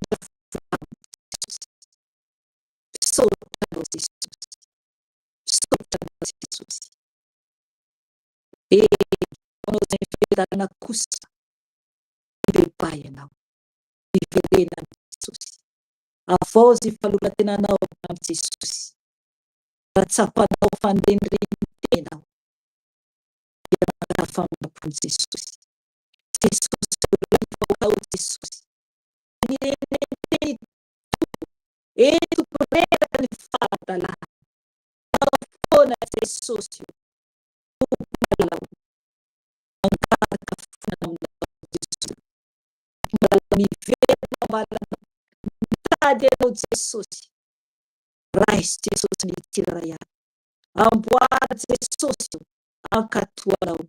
B: Jesosy. Sotranao Jesosy. Sotranao Jesosy. Anao izay mivelana kosa. Mibebahy ianao. Miverena amin'i Jesosy. avao zay fahaloran-tenanao amin'ny Jesosy. Raha tsapanao fanrenireny-tenao dia manana famindrampon'i Jesosy. Jesosy vaovao Jesosy. Nirenireny Tompo reraka ny fahadalàna. Foana Jesosy io. Tompo mangaraka foana aminao Jesosy. Miverina malana mitady anao Jesosy. Raisy Jesosy mitsiraray azy. Amboary Jesosy io ankatoanao.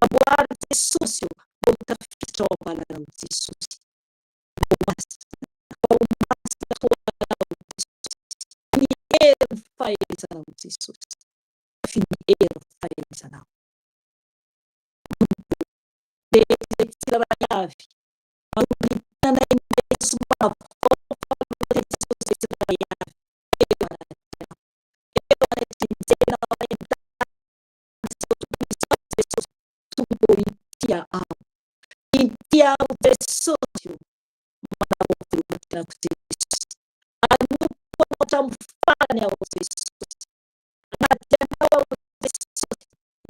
B: Amboary Jesosy io mbo tafiditra ao amalanao Jesosy. Ny hery ny fahaizanao Jesosy. Hery ny fahaizanao. Rehetra izay tsiraray avy. Manolintana indray somary Jesosy tsiraray avy. Intia ao. Intia ao Jesosy io. Manao filomatenako Jesosy. Anompo anao hatramin'ny farany ao Jesosy. Anaty anao ao Jesosy.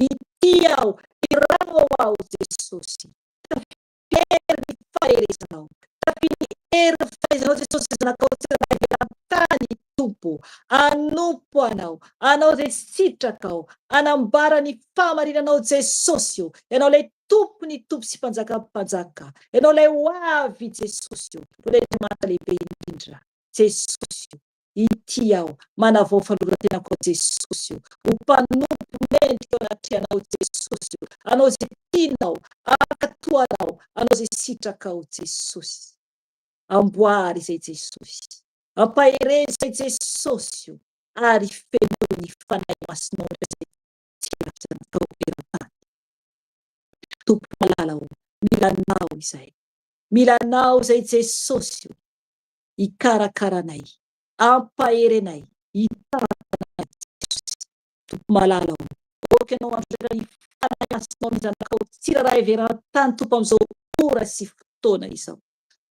B: Intia ao. Irao ao Jesosy. Tafihery ny faherezanao. Tafihery ny fahaizanao Jesosy zanakao tsiraray eran-tany Tompo. Anompo anao. Anao zay sitraka ao. Anambara ny fahamarinanao Jesosy io. Ianao lay tompony tompo sy mpanjaka. Ianao lay ho avy Jesosy io. Lay lehibe indrindra. Jesosy io. Ity ao. Manavao fahaloran-tenako Jesosy io. Ho mpanompo mendrika ao anaty anao Jesosy io. Anao zay tianao. Ankatoanao. Anao zay sitraka ao Jesosy. Amboary izay Jesosy. Ampaherezy izay Jesosy io. Ary fenoy ny fanahy masinao Tompo malala ao. Milanao izay. Milanao izay Jesosy io. Ikarakaranay. Ampaherenay. Itarakanay Jesosy. Tompo malala ao. Oka ianao andreka ny fanahy masinao ny zanakao tsiraray veran-tany Tompo amin'izao ora sy fotoana izao.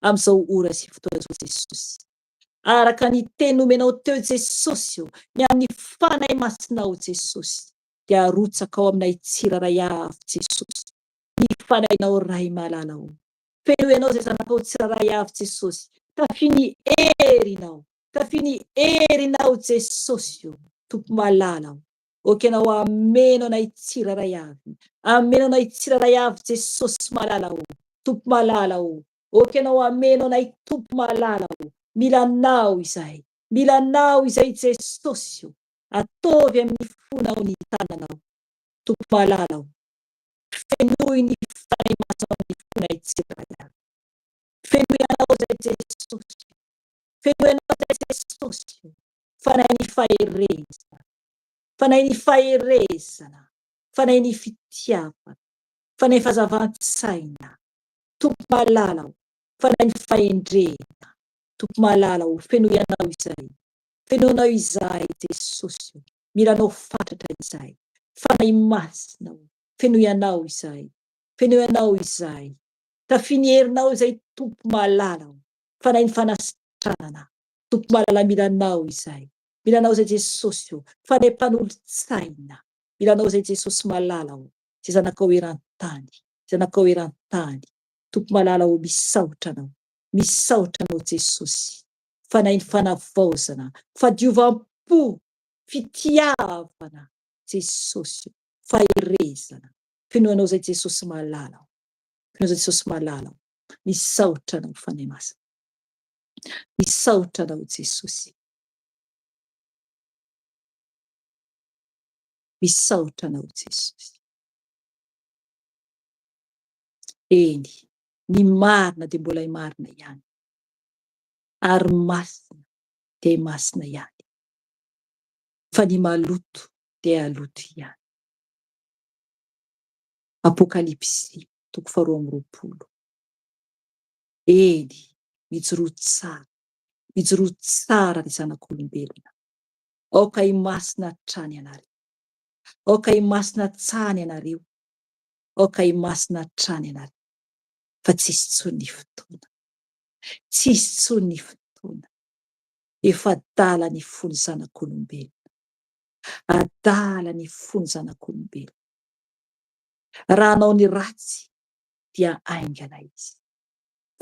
B: Amin'izao ora sy fotoana izao Jesosy. Araka ny teny nomenao teo Jesosy io. Ny amin'ny fanahy masinao Jesosy. Dia arotsaka ao aminay tsiraray avy Jesosy. Ny fanahinao ray malala ao. Feno ianao zay zanakao tsiraray avy Jesosy. Tafiny herinao. Tafiny herinao Jesosy io. Tompo malala ao. Oka ianao amenao anay tsiraray avy. Amenao anay tsiraray avy Jesosy malala ao. Tompo malala ao. Oka ianao amenao anay Tompo malala ao. Milanao izay. Milanao izay Jesosy io. Ataovy amin'ny fonao ny tananao. Tompo malala ao. Fenoy ny fanahy masinao ny fonay tsiraray avy. Fenoy anao zay Jesosy. Fenoy anao zay Jesosy io. Fanahy ny faherezana. Fanahy ny faherezana. Fanahy ny fitiavana. Fanahy fahazavan-tsaina. Tompo malala ao. Fanahy ny fahendrena. Tompo malala ao. Fenoy anao izay. Fenoinao izay Jesosy io. Milanao fatratra izay. Fanahy masina ao. Fenoy anao izay. Fenoy anao izay. Tafiny herinao izay Tompo malala ao. Fanahy ny fanasitranana. Tompo malala milanao izay. Milanao izay Jesosy io. Fanahy mpanolo-tsaina. Milanao izay Jesosy malala ao. Zay zanakao eran-tany. Zanakao eran-tany. Tompo malala ao. Misaotra anao. Misaotra anao Jesosy. Fanahy ny fanavaozana. Fadiovam-po. Fitiavana. Jesosy io. Faherezana. Fenoy anao zay Jesosy malala ao. Fenoy zay Jesosy malala ao. Misaotra anao fanahy masina. Misaotra anao Jesosy. Misaotra anao Jesosy. Eny. Ny marina dia mbola marina ihany. Ary masina dia masina ihany. Fa ny maloto dia aloto ihany. Apokalipsy 2:20. Eny, mijoro tsara. Mijoro tsara ny zanak'olombelona. Aoka himasina hatrany ianareo. Aoka himasina hatrany ianareo. Aoka himasina hatrany ianareo. Fa tsisy intsony ny fotoana. Tsisy intsony ny fotoana. efa adala ny fony zanak'olombelona, adala ny fony zanak'olombelona. Raha anao ny ratsy dia aingana izy,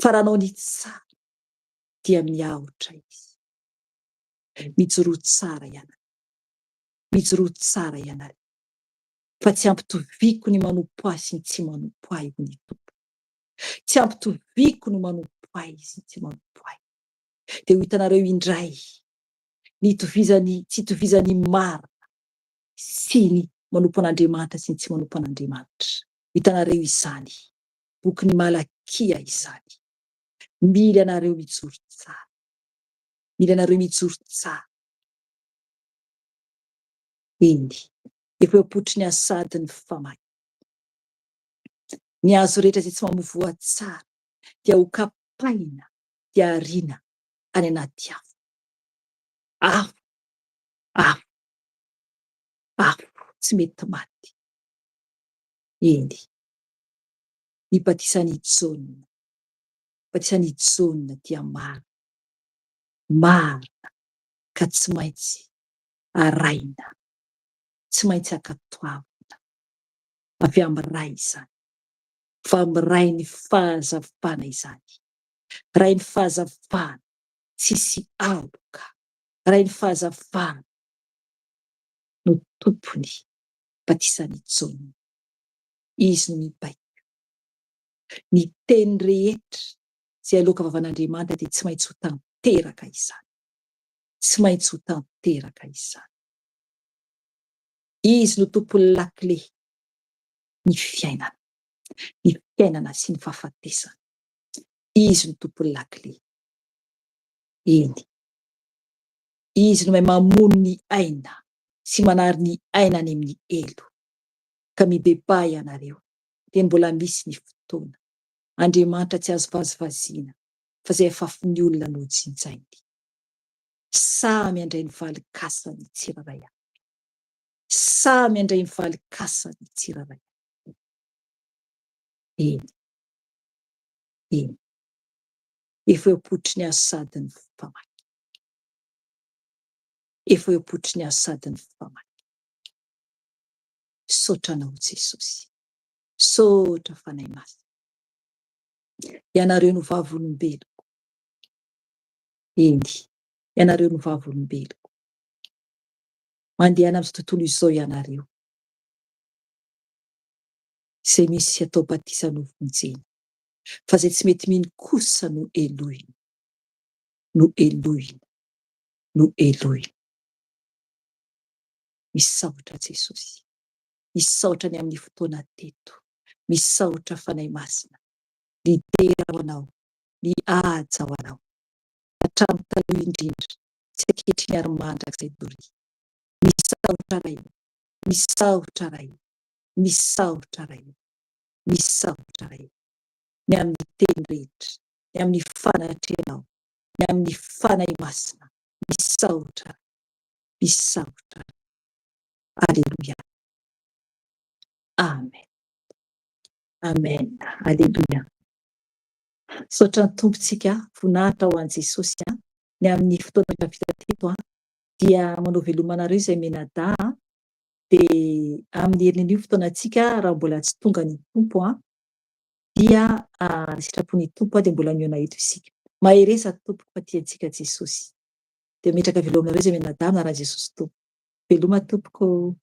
B: fa raha anao ny tsara dia miaotra izy. Mijoro tsara ianareo, mijoro tsara ianareo, fa tsy ampitoviko ny manompo ahy sy ny tsy manompo ahy ny tompo. Tsy ampitoviko ny manompo ahy sy ny tsy manompo ahy. Dia ho hitanareo indray ny tsy itovizany marina sy ny manompo an'Andriamanitra sy ny tsy manompo an'Andriamanitra. Hitanareo izany, boky ny Malakia izany. Mila anareo mijoro tsara, mila anareo mijoro tsara. Eny, efa apotry ny asady ny famaky. Ny azo rehetra izay tsy mamovoa tsara dia ho kapaina dia ariana any anaty afo. Afo tsy mety maty. Eny, ny batisan'i Jaona dia marina ka tsy maintsy araina, tsy maintsy ankatoavana avy amin'ny ray izany, fa amin'ny ray ny fahazavana izany, ray ny fahazavana tsisy aloka, ray ny fahazavana no tompony batisan'i Jaona. Izy no mibaiko ny teny rehetra izay aloka vavan'Andriamanitra dia tsy maintsy ho tanteraka izany, tsy maintsy ho tanteraka izany. Izy no tompony lakile ny fiainana sy ny fahafatesana. Izy no tompony lakile. Eny, izy no mahay mamono ny aina sy manary ny aina any amin'ny elo. Ka mibebà ianareo dia mbola misy ny fotoana. Andriamanitra tsy azo vazivaziana fa izay afafon'ny olona no jinjainy. Samy handray ny valikasany ny tsirairay avy. Samy handray ny valikasany ny tsirairay avy. Eny, efa eo apotry ny asady ny famaky. Efa eo apotry ny asady ny famaky. Saotra anao Jesosy, saotra fanahy masina. Ianareo no vavolombeloko. Eny, ianareo no vavolombeloko. Mandehana amin'izao tontolo izao ianareo, izay misy atao batisa no vonjena, fa izay tsy mety mino kosa no elohina, no elohina, no elohina. Misaotra Jesosy, misaotra ny amin'ny fotoana teto, misaotra fanahy masina, lidera ho anao, mihaja ho anao, hatramin'ny taloha indrindra, tsy ankehitriny ary mandrakizay doria. Misaotra ray, misaotra ray, misaotra ray, misaotra ray, ny amin'ny teny rehetra, ny amin'ny fanatrehanao, ny amin'ny fanahy masina, misaotra, misaotra. Aleluia. Amen. Amen. Aleluia. Saotra ny tompontsika, voninahitra ho an'i Jesosy ny amin'ny fotoana vita teto dia manao velomanareo izay menadà dia amin'ny herin'io fotoanantsika raha mbola tsy tonga ny tompo dia sitrapon'ny tompo dia mbola miona eto isika. Mahereza tompo fa tiantsika Jesosy. Dia metraka velomanareo izay menadà anaran'i Jesosy tompo. Veloma tompoko.